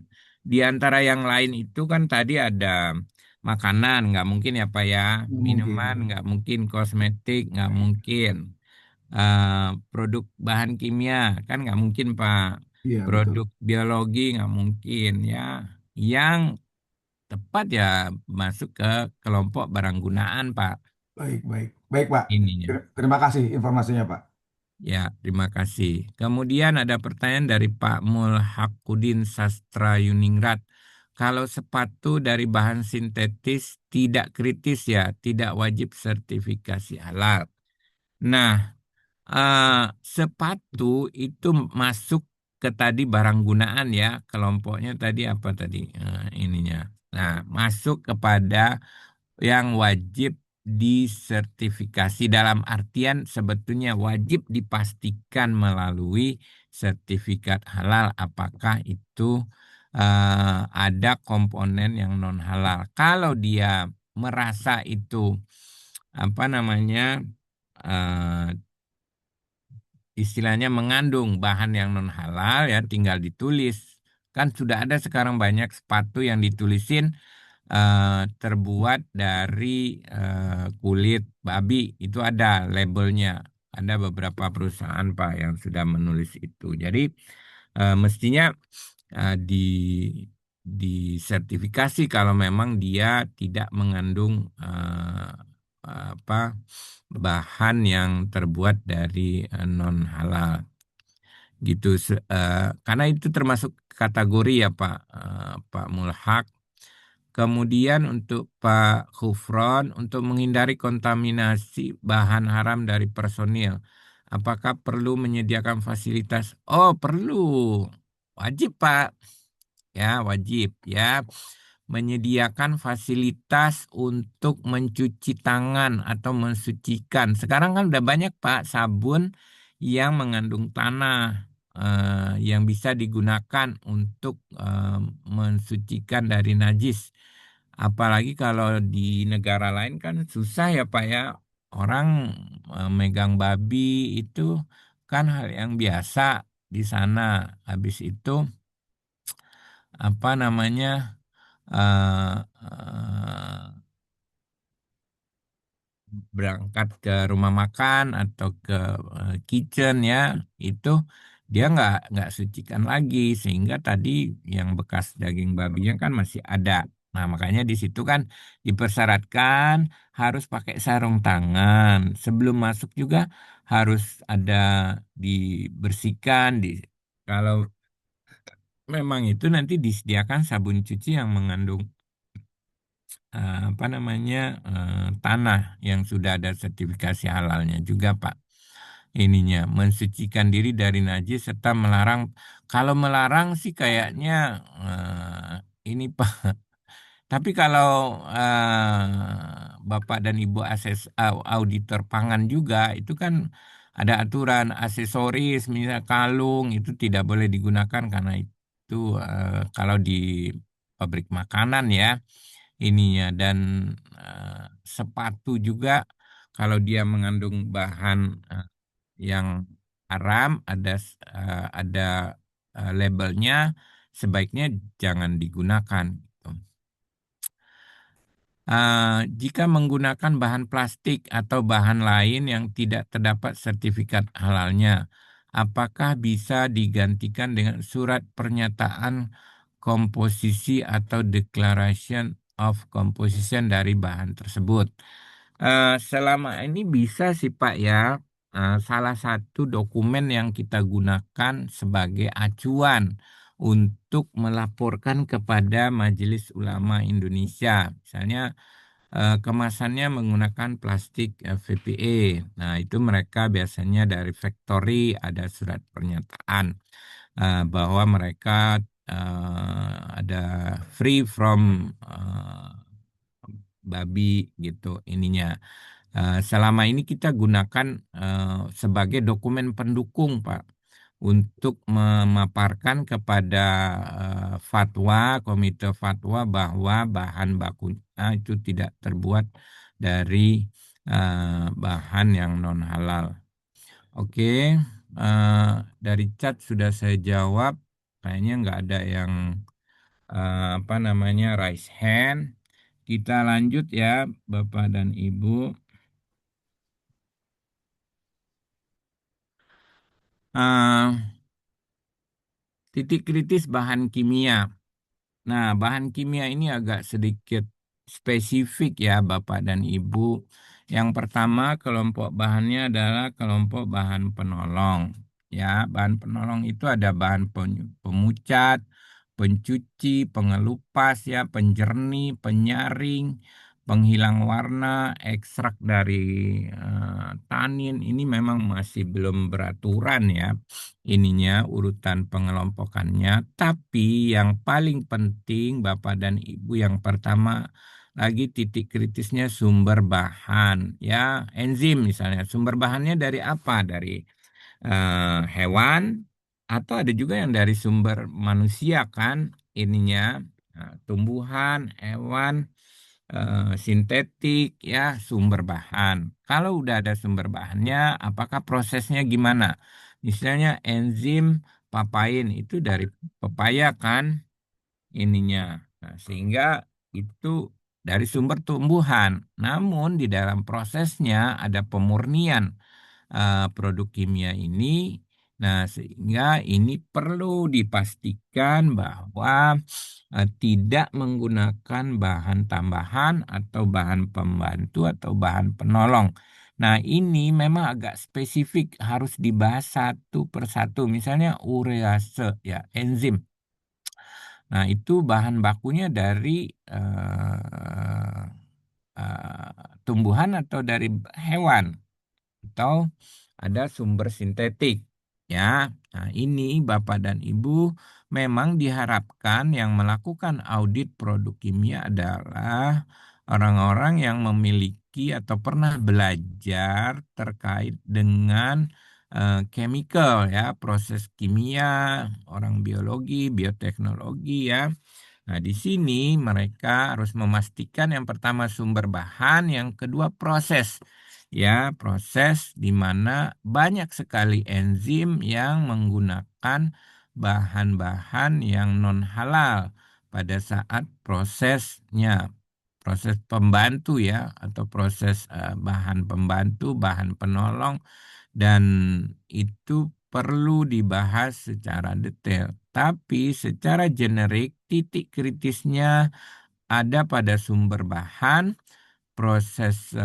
di antara yang lain itu kan tadi ada makanan, nggak mungkin ya Pak ya. Mungkin. Minuman, nggak mungkin. Kosmetik, nggak mungkin. eh, Produk bahan kimia kan nggak mungkin Pak. Iya betul. Produk biologi nggak mungkin ya. Yang tepat ya masuk ke kelompok barang gunaan Pak. Baik, baik. Baik, Pak. Ininya. Terima kasih informasinya, Pak. Ya, terima kasih. Kemudian ada pertanyaan dari Pak Mulhakudin Sastra Yuningrat. Kalau sepatu dari bahan sintetis tidak kritis ya, tidak wajib sertifikasi halal. Nah, eh, sepatu itu masuk ke tadi barang gunaan ya, kelompoknya tadi apa tadi ininya. Nah, masuk kepada yang wajib disertifikasi dalam artian sebetulnya wajib dipastikan melalui sertifikat halal apakah itu ada komponen yang non halal. Kalau dia merasa itu apa namanya eh, istilahnya mengandung bahan yang non halal, ya tinggal ditulis. Kan sudah ada sekarang banyak sepatu yang ditulisin terbuat dari kulit babi, itu ada labelnya. Ada beberapa perusahaan Pak yang sudah menulis itu. Jadi mestinya di disertifikasi kalau memang dia tidak mengandung apa bahan yang terbuat dari non halal gitu. Karena itu termasuk kategori ya Pak Mulhak. Kemudian untuk Pak Khufron, untuk menghindari kontaminasi bahan haram dari personil, apakah perlu menyediakan fasilitas? Oh, perlu. Wajib, Pak. Ya, wajib ya. Menyediakan fasilitas untuk mencuci tangan atau mensucikan. Sekarang kan udah banyak, Pak, sabun yang mengandung tanah yang bisa digunakan untuk mensucikan dari najis. Apalagi kalau di negara lain kan susah ya Pak ya. Orang megang babi itu kan hal yang biasa di sana. Habis itu apa namanya eh, berangkat ke rumah makan atau ke kitchen ya, itu dia nggak sucikan lagi, sehingga tadi yang bekas daging babinya kan masih ada. Nah, makanya di situ kan dipersyaratkan harus pakai sarung tangan sebelum masuk juga, harus ada dibersihkan kalau memang itu nanti disediakan sabun cuci yang mengandung apa namanya tanah yang sudah ada sertifikasi halalnya juga Pak. Ininya mensucikan diri dari najis serta melarang. Kalau melarang sih kayaknya ini Pak. Tapi kalau Bapak dan Ibu auditor pangan juga itu kan ada aturan aksesoris, misalnya kalung itu tidak boleh digunakan karena itu kalau di pabrik makanan ya ininya, dan eh, sepatu juga kalau dia mengandung bahan yang haram ada labelnya, sebaiknya jangan digunakan gitu. Jika menggunakan bahan plastik atau bahan lain yang tidak terdapat sertifikat halalnya, apakah bisa digantikan dengan surat pernyataan komposisi atau declaration of composition dari bahan tersebut? Selama ini bisa sih Pak ya. Salah satu dokumen yang kita gunakan sebagai acuan untuk melaporkan kepada Majelis Ulama Indonesia. Misalnya kemasannya menggunakan plastik VPE. Nah, itu mereka biasanya dari factory ada surat pernyataan bahwa mereka ada free from babi gitu ininya. Selama ini kita gunakan sebagai dokumen pendukung, Pak, untuk memaparkan kepada fatwa, komite fatwa bahwa bahan bakunya itu tidak terbuat dari bahan yang non halal. Oke, dari chat sudah saya jawab. Kayaknya nggak ada yang apa namanya raise hand. Kita lanjut ya, Bapak dan Ibu. Eh, Titik kritis bahan kimia. Nah, bahan kimia ini agak sedikit spesifik ya, Bapak dan Ibu. Yang pertama, kelompok bahannya adalah kelompok bahan penolong. Ya, bahan penolong itu ada bahan pemucat, pencuci, pengelupas ya, penjernih, penyaring, penghilang warna, ekstrak dari tanin. Ini memang masih belum beraturan ya ininya urutan pengelompokannya. Tapi yang paling penting Bapak dan Ibu, yang pertama lagi titik kritisnya sumber bahan ya, enzim misalnya. Sumber bahannya dari apa? Dari hewan atau ada juga yang dari sumber manusia kan ininya. Nah, tumbuhan, hewan sintetik, ya, sumber bahan. Kalau udah ada sumber bahannya, apakah prosesnya gimana? Misalnya enzim papain itu dari pepaya kan ininya. Nah, sehingga itu dari sumber tumbuhan. Namun di dalam prosesnya ada pemurnian produk kimia ini. Nah, sehingga ini perlu dipastikan bahwa tidak menggunakan bahan tambahan atau bahan pembantu atau bahan penolong. Nah, ini memang agak spesifik harus dibahas satu persatu. Misalnya urease, ya, enzim. Nah, itu bahan bakunya dari eh, tumbuhan atau dari hewan atau ada sumber sintetik, ya. Nah, ini Bapak dan Ibu memang diharapkan yang melakukan audit produk kimia adalah orang-orang yang memiliki atau pernah belajar terkait dengan chemical, ya, proses kimia, orang biologi, bioteknologi, ya. Nah, di sini mereka harus memastikan yang pertama sumber bahan, yang kedua proses. Ya, proses di mana banyak sekali enzim yang menggunakan bahan-bahan yang non halal pada saat prosesnya. Proses pembantu, ya, atau proses bahan pembantu, bahan penolong, dan itu perlu dibahas secara detail. Tapi secara generik, titik kritisnya ada pada sumber bahan. Proses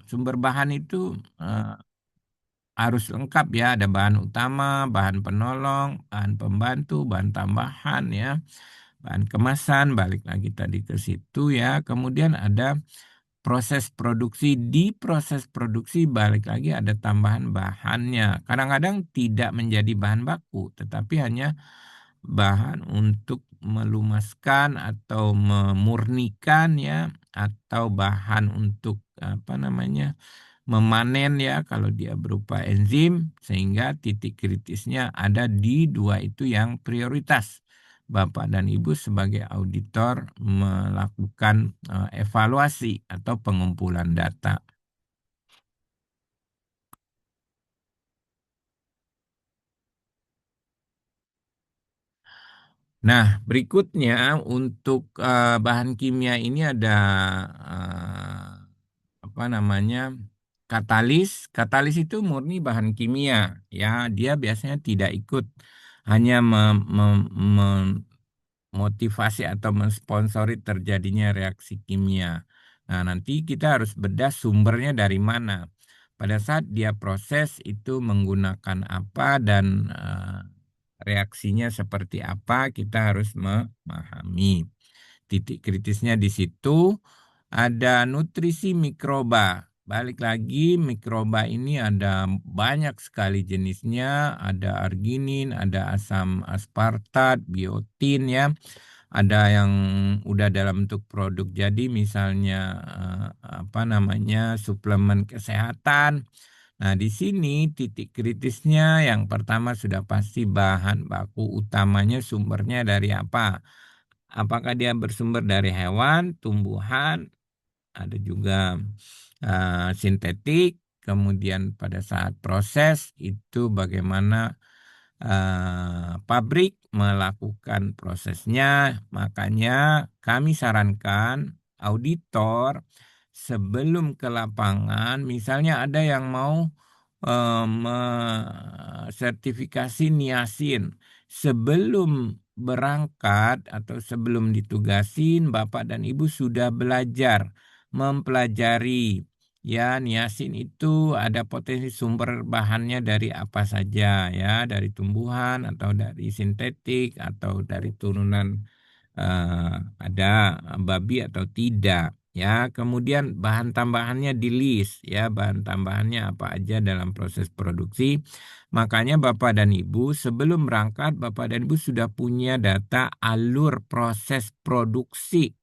sumber bahan itu harus lengkap, ya. Ada bahan utama, bahan penolong, bahan pembantu, bahan tambahan, ya. Bahan kemasan, balik lagi tadi ke situ, ya. Kemudian ada proses produksi. Di proses produksi balik lagi ada tambahan bahannya. Kadang-kadang tidak menjadi bahan baku, tetapi hanya bahan untuk melumaskan atau memurnikan, ya, atau bahan untuk apa namanya, memanen, ya, kalau dia berupa enzim, sehingga titik kritisnya ada di dua itu yang prioritas. Bapak dan Ibu sebagai auditor melakukan evaluasi atau pengumpulan data. Nah, berikutnya untuk bahan kimia ini ada apa namanya, katalis. Katalis itu murni bahan kimia, ya. Dia biasanya tidak ikut, hanya memotivasi atau mensponsori terjadinya reaksi kimia. Nah, nanti kita harus bedah sumbernya dari mana. Pada saat dia proses itu menggunakan apa dan reaksinya seperti apa, kita harus memahami. Titik kritisnya di situ ada nutrisi mikroba. Balik lagi, mikroba ini ada banyak sekali jenisnya. Ada arginin, ada asam aspartat, biotin, ya. Ada yang udah dalam bentuk produk jadi, misalnya apa namanya, suplemen kesehatan. Nah, di sini titik kritisnya yang pertama sudah pasti bahan baku utamanya sumbernya dari apa? Apakah dia bersumber dari hewan, tumbuhan, ada juga sintetik. Kemudian pada saat proses itu bagaimana pabrik melakukan prosesnya. Makanya kami sarankan auditor sebelum ke lapangan, misalnya ada yang mau sertifikasi niasin, sebelum berangkat atau sebelum ditugasin, Bapak dan Ibu sudah belajar, mempelajari, ya, niasin itu ada potensi sumber bahannya dari apa saja, ya, dari tumbuhan atau dari sintetik atau dari turunan ada babi atau tidak, ya. Kemudian bahan tambahannya di list, ya, bahan tambahannya apa aja dalam proses produksi. Makanya Bapak dan Ibu sebelum berangkat, Bapak dan Ibu sudah punya data alur proses produksi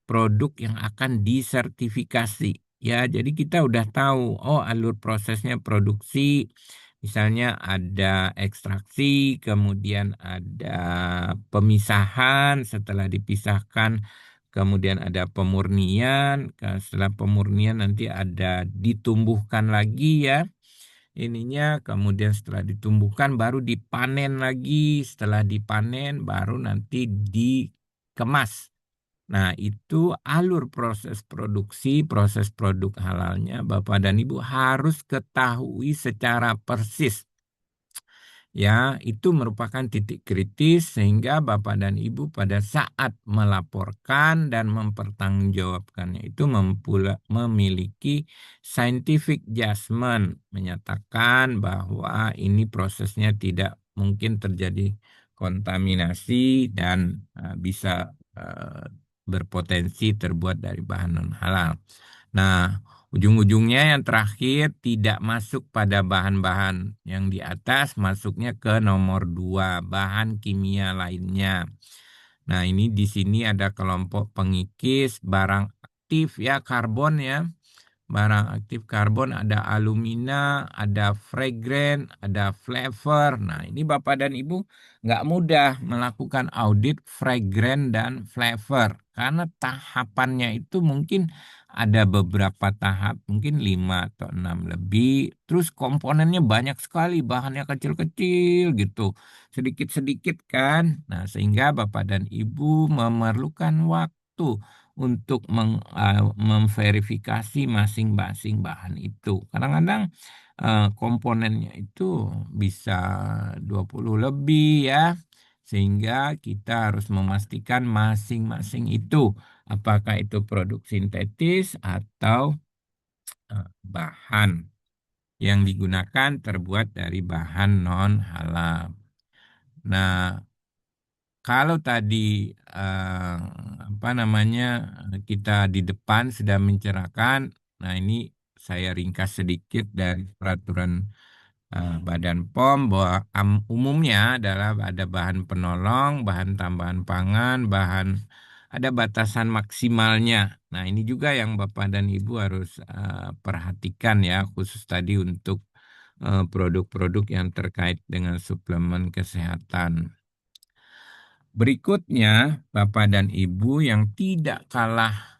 produk yang akan disertifikasi. Ya, jadi kita udah tahu, oh, alur prosesnya produksi, misalnya ada ekstraksi, kemudian ada pemisahan, setelah dipisahkan kemudian ada pemurnian, setelah pemurnian nanti ada ditumbuhkan lagi ya ininya, kemudian setelah ditumbuhkan baru dipanen lagi, setelah dipanen baru nanti dikemas. Nah, itu alur proses produksi, proses produk halalnya Bapak dan Ibu harus ketahui secara persis. Ya, itu merupakan titik kritis sehingga Bapak dan Ibu pada saat melaporkan dan mempertanggungjawabkannya itu memiliki scientific judgment, menyatakan bahwa ini prosesnya tidak mungkin terjadi kontaminasi dan bisa berpotensi terbuat dari bahan non halal. Nah, ujung-ujungnya yang terakhir tidak masuk pada bahan-bahan yang di atas, masuknya ke nomor 2, bahan kimia lainnya. Nah, ini di sini ada kelompok pengikis barang aktif ya, karbon ya. Barang aktif karbon ada alumina, ada fragrant, ada flavor. Nah, ini Bapak dan Ibu nggak mudah melakukan audit fragrant dan flavor. Karena tahapannya itu mungkin ada beberapa tahap, mungkin 5 atau 6 lebih. Terus komponennya banyak sekali, bahannya kecil-kecil gitu. Sedikit-sedikit kan. Nah, sehingga Bapak dan Ibu memerlukan waktu untuk memverifikasi masing-masing bahan itu. Kadang-kadang komponennya itu bisa 20 lebih ya. Sehingga kita harus memastikan masing-masing itu apakah itu produk sintetis atau bahan yang digunakan terbuat dari bahan non halal. Nah, kalau tadi kita di depan sudah mencerahkan, nah ini saya ringkas sedikit dari peraturan Badan POM bahwa umumnya adalah ada bahan penolong, bahan tambahan pangan, ada batasan maksimalnya. Nah ini juga yang Bapak dan Ibu harus perhatikan ya, khusus tadi untuk produk-produk yang terkait dengan suplemen kesehatan. Berikutnya, Bapak dan Ibu yang tidak kalah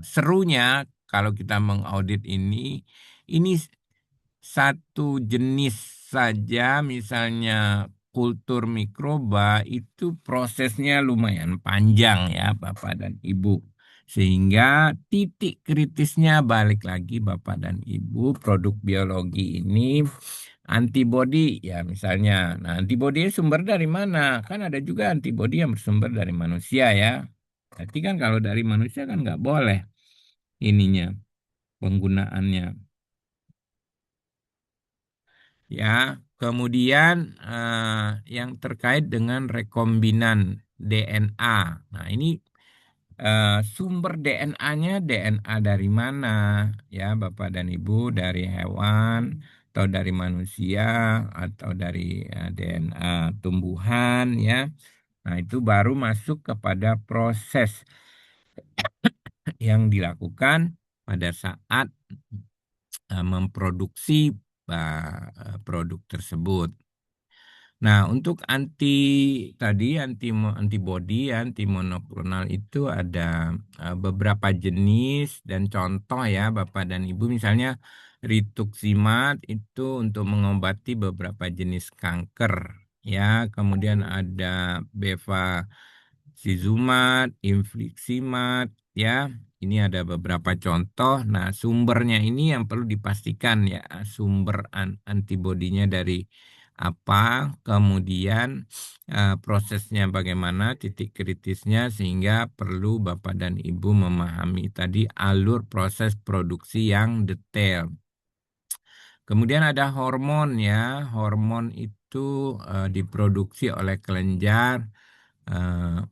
serunya kalau kita mengaudit ini satu jenis saja, misalnya kultur mikroba itu prosesnya lumayan panjang ya Bapak dan Ibu. Sehingga titik kritisnya balik lagi Bapak dan Ibu, produk biologi ini antibodi ya misalnya. Nah, antibodi sumber dari mana? Kan ada juga antibodi yang bersumber dari manusia ya. Berarti kan kalau dari manusia kan nggak boleh ininya penggunaannya. Ya, kemudian yang terkait dengan rekombinan DNA. Nah, ini sumber DNA-nya DNA dari mana? Ya, Bapak dan Ibu, dari hewan atau dari manusia atau dari DNA tumbuhan ya. Nah, itu baru masuk kepada proses yang dilakukan pada saat memproduksi produk tersebut. Nah, untuk antibodi, anti monoklonal itu ada beberapa jenis dan contoh ya Bapak dan Ibu, misalnya rituximab itu untuk mengobati beberapa jenis kanker ya, kemudian ada bevacizumab, infliximab ya. Ini ada beberapa contoh. Nah, sumbernya ini yang perlu dipastikan ya, sumber antibodinya dari apa, kemudian prosesnya bagaimana, titik kritisnya, sehingga perlu Bapak dan Ibu memahami tadi alur proses produksi yang detail. Kemudian ada hormon ya, hormon itu diproduksi oleh kelenjar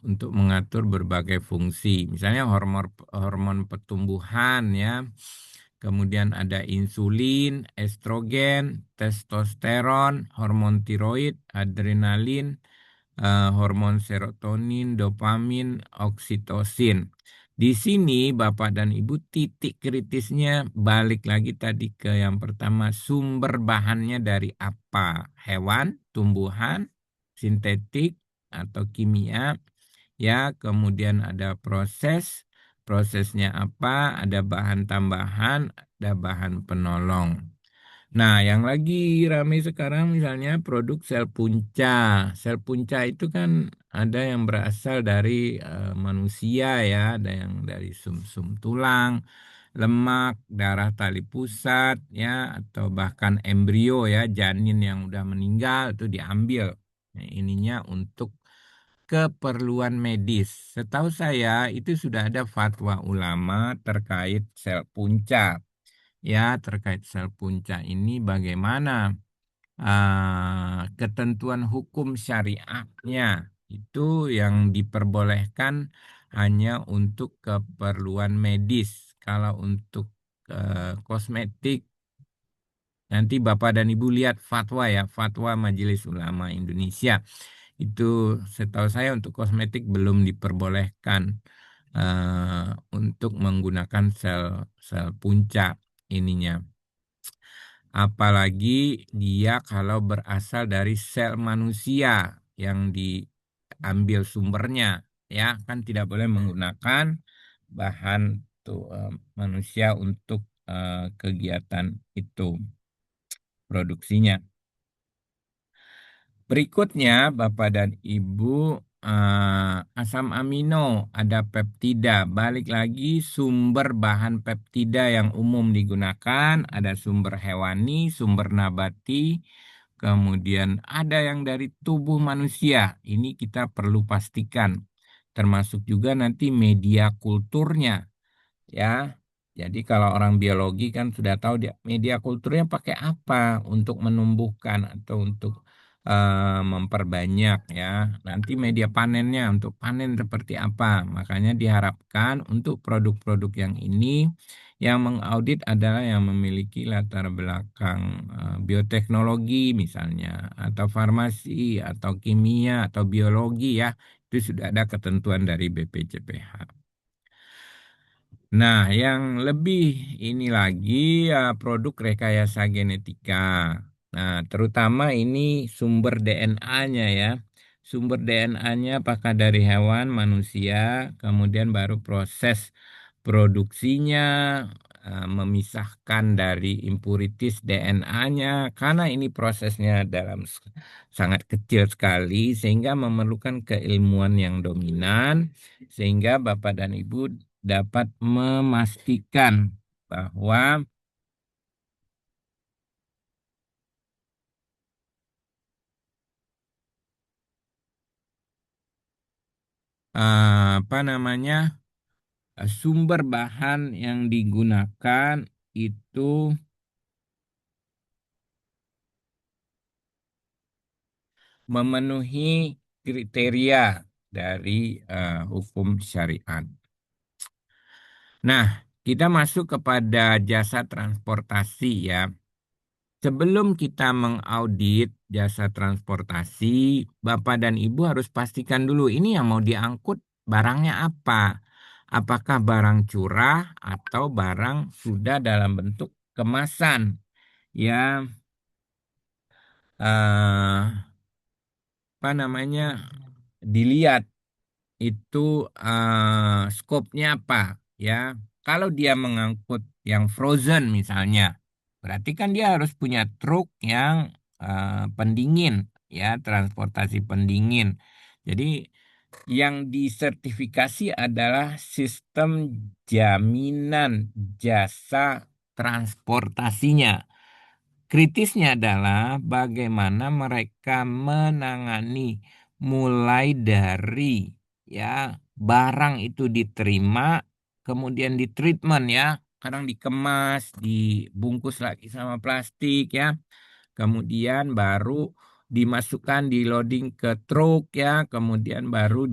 untuk mengatur berbagai fungsi. Misalnya hormon pertumbuhan ya. Kemudian ada insulin, estrogen, testosteron, hormon tiroid, adrenalin, hormon serotonin, dopamin, oksitosin. Di sini Bapak dan Ibu titik kritisnya balik lagi tadi ke yang pertama, sumber bahannya dari apa? Hewan, tumbuhan, sintetik, atau kimia. ya, kemudian ada prosesnya apa, ada bahan tambahan, ada bahan penolong. Nah, yang lagi ramai sekarang misalnya produk sel punca. Sel punca itu kan ada yang berasal dari manusia ya, ada yang dari sumsum tulang, lemak, darah tali pusat ya, atau bahkan embrio ya, janin yang udah meninggal itu diambil. Nah, ininya untuk keperluan medis. Setahu saya itu sudah ada fatwa ulama terkait sel punca. Ya, terkait sel punca ini bagaimana ketentuan hukum syariahnya itu yang diperbolehkan hanya untuk keperluan medis. Kalau untuk kosmetik, nanti Bapak dan Ibu lihat fatwa ya, fatwa Majelis Ulama Indonesia. Itu setahu saya untuk kosmetik belum diperbolehkan untuk menggunakan sel sel punca ininya. Apalagi dia kalau berasal dari sel manusia yang diambil sumbernya, ya kan tidak boleh menggunakan bahan tuh manusia untuk kegiatan itu produksinya. Berikutnya, Bapak dan Ibu, asam amino, ada peptida. Balik lagi, sumber bahan peptida yang umum digunakan, ada sumber hewani, sumber nabati, kemudian ada yang dari tubuh manusia. Ini kita perlu pastikan, termasuk juga nanti media kulturnya. Ya, jadi kalau orang biologi kan sudah tahu dia media kulturnya pakai apa untuk menumbuhkan atau untuk memperbanyak ya. Nanti media panennya untuk panen seperti apa. Makanya diharapkan untuk produk-produk yang ini yang mengaudit adalah yang memiliki latar belakang bioteknologi misalnya atau farmasi atau kimia atau biologi ya. Itu sudah ada ketentuan dari BPJPH. Nah, yang lebih ini lagi ya produk rekayasa genetika. Nah, terutama ini sumber DNA-nya ya. Sumber DNA-nya apakah dari hewan, manusia, kemudian baru proses produksinya, memisahkan dari impurities DNA-nya. Karena ini prosesnya dalam sangat kecil sekali, sehingga memerlukan keilmuan yang dominan, sehingga Bapak dan Ibu dapat memastikan bahwa apa namanya sumber bahan yang digunakan itu memenuhi kriteria dari hukum syariat. Nah, kita masuk kepada jasa transportasi ya. Sebelum kita mengaudit jasa transportasi, Bapak dan Ibu harus pastikan dulu ini yang mau diangkut barangnya apa. Apakah barang curah atau barang sudah dalam bentuk kemasan. Ya, apa namanya, dilihat itu skopnya apa ya. Kalau dia mengangkut yang frozen misalnya, berarti kan dia harus punya truk yang pendingin ya, transportasi pendingin. Jadi yang disertifikasi adalah sistem jaminan jasa transportasinya. Kritisnya adalah bagaimana mereka menangani mulai dari ya barang itu diterima, kemudian ditreatment ya, kadang dikemas, dibungkus lagi sama plastik ya, kemudian baru dimasukkan di loading ke truk ya, kemudian baru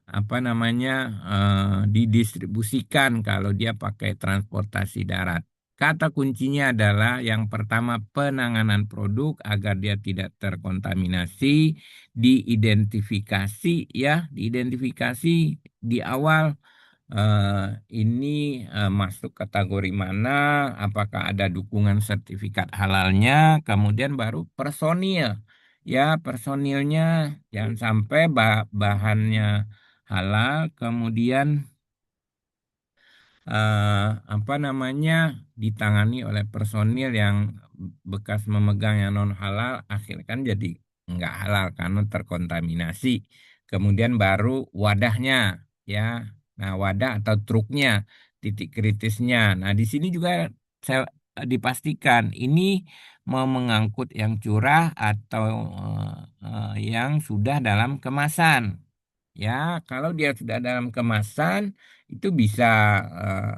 apa namanya didistribusikan kalau dia pakai transportasi darat. Kata kuncinya adalah yang pertama penanganan produk agar dia tidak terkontaminasi, diidentifikasi ya, diidentifikasi di awal ini masuk kategori mana, apakah ada dukungan sertifikat halalnya, kemudian baru personil ya personilnya jangan sampai bahannya halal, kemudian apa namanya ditangani oleh personil yang bekas memegang yang non halal, akhirnya kan jadi nggak halal karena terkontaminasi. Kemudian baru wadahnya, ya. Nah, wadah atau truknya, titik kritisnya. Nah, di sini juga saya dipastikan ini mau mengangkut yang curah atau yang sudah dalam kemasan. Ya, kalau dia sudah dalam kemasan itu bisa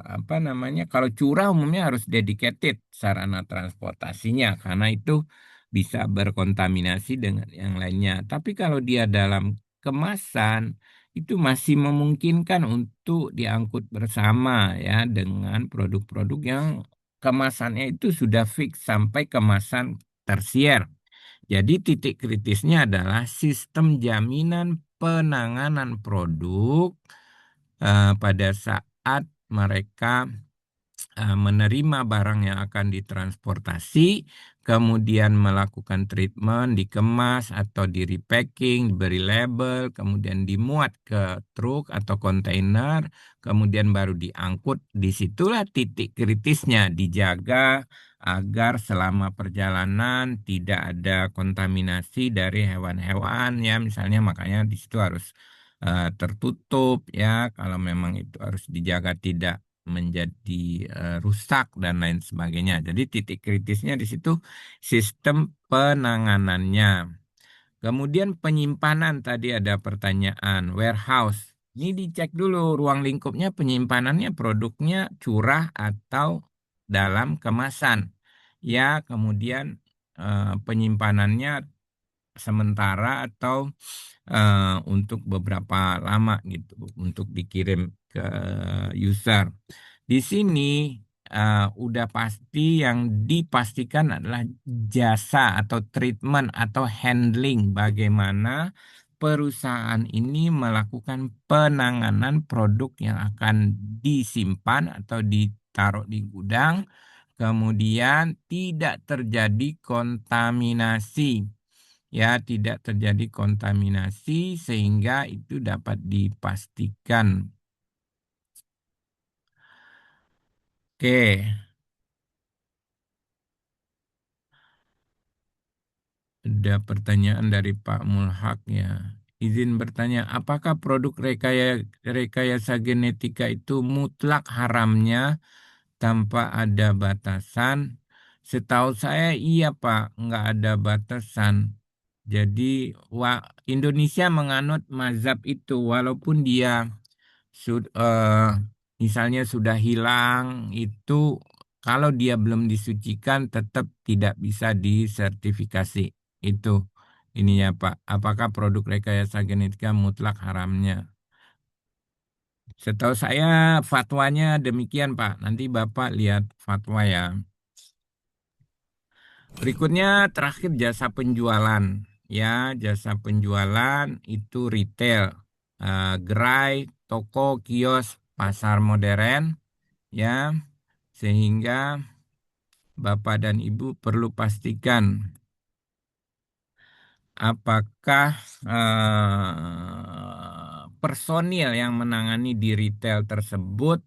apa namanya? Kalau curah umumnya harus dedicated sarana transportasinya karena itu bisa berkontaminasi dengan yang lainnya. Tapi kalau dia dalam kemasan itu masih memungkinkan untuk diangkut bersama ya dengan produk-produk yang kemasannya itu sudah fix sampai kemasan tersier. Jadi titik kritisnya adalah sistem jaminan penanganan produk pada saat mereka menerima barang yang akan ditransportasi, kemudian melakukan treatment, dikemas atau di repacking, diberi label, kemudian dimuat ke truk atau kontainer, kemudian baru diangkut. Disitulah titik kritisnya, dijaga agar selama perjalanan tidak ada kontaminasi dari hewan-hewan ya, misalnya makanya di situ harus tertutup ya, kalau memang itu harus dijaga tidak menjadi rusak dan lain sebagainya. Jadi titik kritisnya di situ sistem penanganannya. Kemudian penyimpanan tadi ada pertanyaan warehouse. Ini dicek dulu ruang lingkupnya penyimpanannya produknya curah atau dalam kemasan. Ya, kemudian penyimpanannya sementara atau untuk beberapa lama gitu untuk dikirim ke user. Di sini udah pasti yang dipastikan adalah jasa atau treatment atau handling bagaimana perusahaan ini melakukan penanganan produk yang akan disimpan atau ditaruh di gudang, kemudian tidak terjadi kontaminasi. Ya, tidak terjadi kontaminasi sehingga itu dapat dipastikan. Oke. Ada pertanyaan dari Pak Mulhak ya. Izin bertanya, apakah produk rekayasa genetika itu mutlak haramnya tanpa ada batasan? Setahu saya iya Pak, nggak ada batasan. Jadi Indonesia menganut mazhab itu walaupun dia misalnya sudah hilang itu kalau dia belum disucikan tetap tidak bisa disertifikasi. Itu ininya Pak. Apakah produk rekayasa genetika mutlak haramnya? Setahu saya fatwanya demikian Pak. Nanti Bapak lihat fatwa ya. Berikutnya terakhir jasa penjualan. Ya, jasa penjualan itu retail, gerai, toko, kios, pasar modern. Ya, sehingga Bapak dan Ibu perlu pastikan apakah personil yang menangani di retail tersebut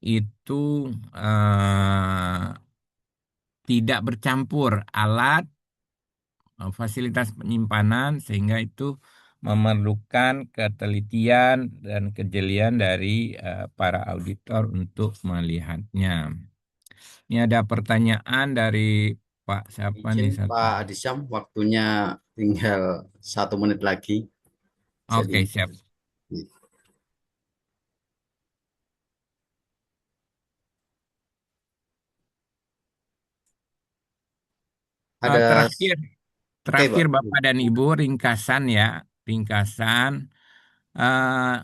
itu tidak bercampur alat, fasilitas penyimpanan sehingga itu memerlukan ketelitian dan kejelian dari para auditor untuk melihatnya. Ini ada pertanyaan dari Pak siapa Izin nih satu? Pak Adisam, waktunya tinggal 1 menit lagi. Jadi Oke, siap. ada Terakhir, oke Pak. Bapak dan Ibu ringkasan ya, ringkasan.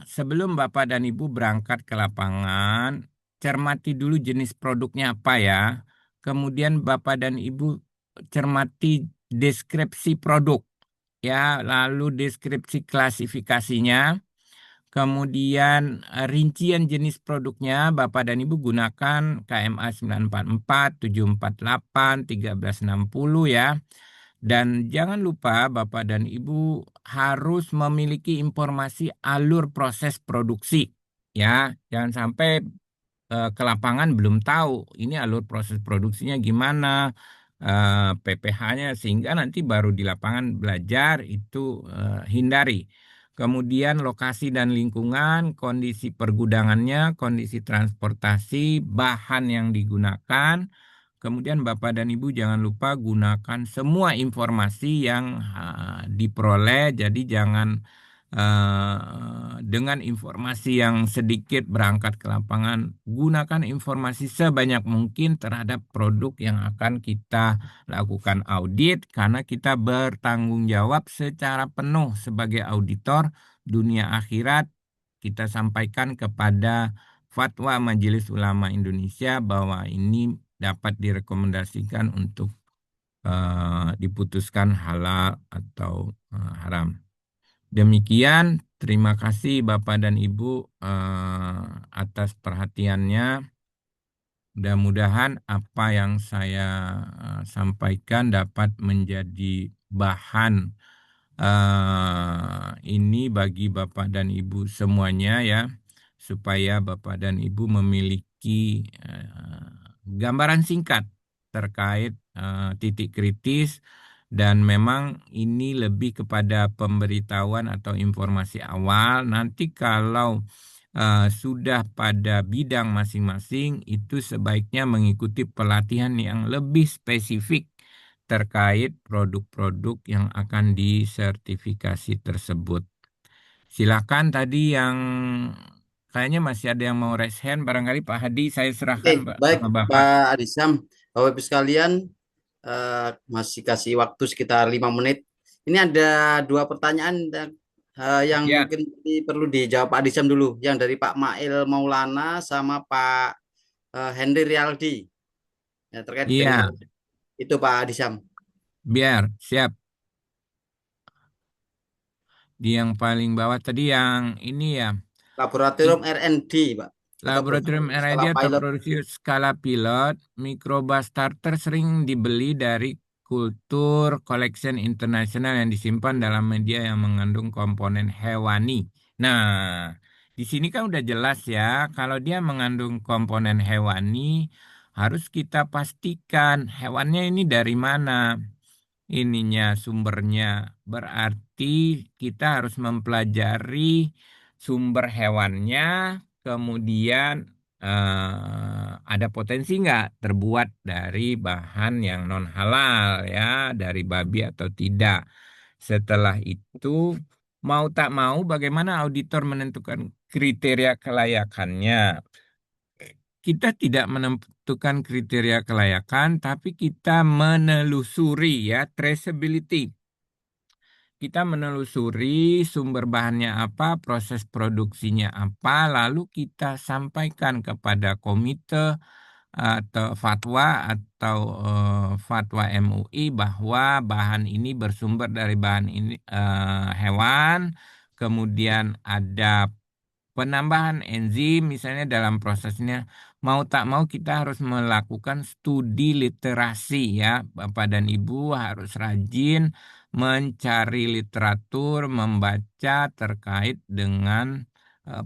Sebelum Bapak dan Ibu berangkat ke lapangan, cermati dulu jenis produknya apa ya. Kemudian Bapak dan Ibu cermati deskripsi produk ya, lalu deskripsi klasifikasinya. Kemudian rincian jenis produknya Bapak dan Ibu gunakan KMA 944, 748, 1360 ya. Dan jangan lupa Bapak dan Ibu harus memiliki informasi alur proses produksi. Ya, jangan sampai ke lapangan belum tahu ini alur proses produksinya gimana, PPH-nya, sehingga nanti baru di lapangan belajar itu hindari. Kemudian lokasi dan lingkungan, kondisi pergudangannya, kondisi transportasi, bahan yang digunakan. Kemudian Bapak dan Ibu jangan lupa gunakan semua informasi yang diperoleh. Jadi jangan dengan informasi yang sedikit berangkat ke lapangan, gunakan informasi sebanyak mungkin terhadap produk yang akan kita lakukan audit, karena kita bertanggung jawab secara penuh sebagai auditor dunia akhirat. Kita sampaikan kepada Fatwa Majelis Ulama Indonesia bahwa ini dapat direkomendasikan untuk diputuskan halal atau haram. Demikian, terima kasih Bapak dan Ibu atas perhatiannya. Mudah-mudahan apa yang saya sampaikan dapat menjadi bahan ini bagi Bapak dan Ibu semuanya ya, supaya Bapak dan Ibu memiliki gambaran singkat terkait titik kritis, dan memang ini lebih kepada pemberitahuan atau informasi awal. Nanti kalau sudah pada bidang masing-masing, itu sebaiknya mengikuti pelatihan yang lebih spesifik terkait produk-produk yang akan disertifikasi tersebut. Silakan tadi yang kayaknya masih ada yang mau raise hand, barangkali Pak Hadi, saya serahkan Baik sama Bapak. Pak Adisam, Bapak Ibu sekalian, masih kasih waktu sekitar 5 menit. Ini ada 2 pertanyaan yang Ya, mungkin perlu dijawab Pak Adisam dulu. Yang dari Pak Mail Maulana sama Pak Henry Rialdi. Ya, terkait dengan iya, itu Pak Adisam. biar siap. Di yang paling bawah tadi yang ini ya. Laboratorium R&D, Pak. Atau Laboratorium produksi RID skala atau pilot. produksi skala pilot, mikroba starter sering dibeli dari kultur collection internasional yang disimpan dalam media yang mengandung komponen hewani. Nah, di sini kan udah jelas ya, kalau dia mengandung komponen hewani, harus kita pastikan hewannya ini dari mana ininya sumbernya. Berarti kita harus mempelajari sumber hewannya, kemudian ada potensi nggak terbuat dari bahan yang non halal ya, dari babi atau tidak. Setelah itu, mau tak mau bagaimana auditor menentukan kriteria kelayakannya. Kita tidak menentukan kriteria kelayakan, tapi kita menelusuri ya, traceability. Kita menelusuri sumber bahannya apa, proses produksinya apa, lalu kita sampaikan kepada komite atau fatwa MUI bahwa bahan ini bersumber dari bahan ini hewan, kemudian ada penambahan enzim misalnya dalam prosesnya. Mau tak mau kita harus melakukan studi literasi ya. Bapak dan Ibu harus rajin mencari literatur, membaca terkait dengan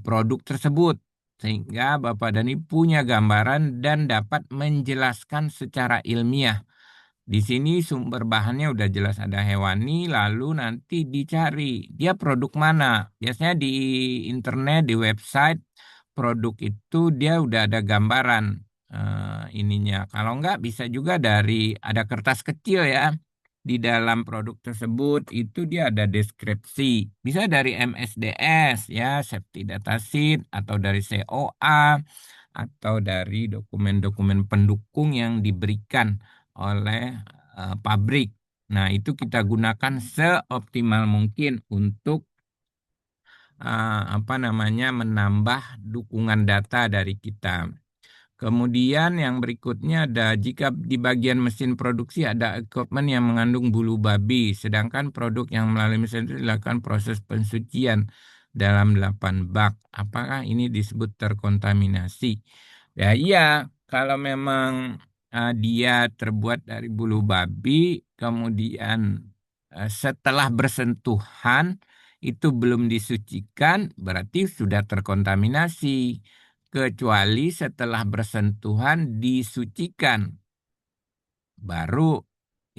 produk tersebut, sehingga Bapak dan Ibu punya gambaran dan dapat menjelaskan secara ilmiah. Di sini sumber bahannya udah jelas ada hewani, lalu nanti dicari dia produk mana. Biasanya di internet, di website produk itu dia udah ada gambaran ininya. Kalau enggak bisa juga dari ada kertas kecil ya. Di dalam produk tersebut itu dia ada deskripsi. Bisa dari MSDS ya, safety data sheet, atau dari COA, atau dari dokumen-dokumen pendukung yang diberikan oleh pabrik. Nah, itu kita gunakan seoptimal mungkin untuk apa namanya menambah dukungan data dari kita. Kemudian yang berikutnya ada jika di bagian mesin produksi ada equipment yang mengandung bulu babi, sedangkan produk yang melalui mesin itu dilakukan proses pensucian dalam 8 bak. Apakah ini disebut terkontaminasi? Ya iya, kalau memang dia terbuat dari bulu babi, kemudian setelah bersentuhan itu belum disucikan, berarti sudah terkontaminasi. Kecuali setelah bersentuhan disucikan, baru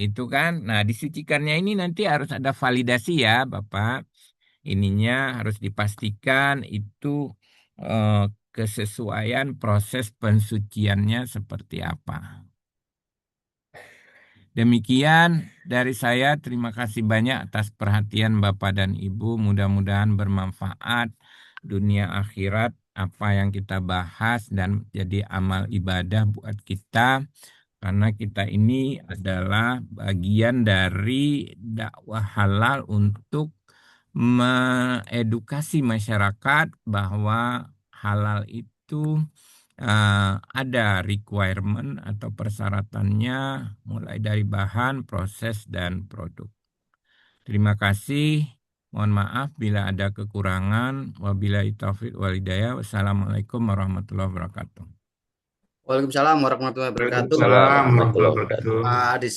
itu kan. Nah, disucikannya ini nanti harus ada validasi ya, Bapak. Ininya harus dipastikan itu kesesuaian proses pensuciannya seperti apa. Demikian dari saya, terima kasih banyak atas perhatian Bapak dan Ibu. Mudah-mudahan bermanfaat dunia akhirat apa yang kita bahas dan jadi amal ibadah buat kita. Karena kita ini adalah bagian dari dakwah halal untuk mengedukasi masyarakat bahwa halal itu ada requirement atau persyaratannya mulai dari bahan, proses, dan produk. Terima kasih. Mohon maaf bila ada kekurangan. Wabillahi taufiq wal hidayah. Wassalamualaikum warahmatullahi wabarakatuh. Waalaikumsalam warahmatullahi wabarakatuh. Waalaikumsalam warahmatullahi wabarakatuh. Pak Adis.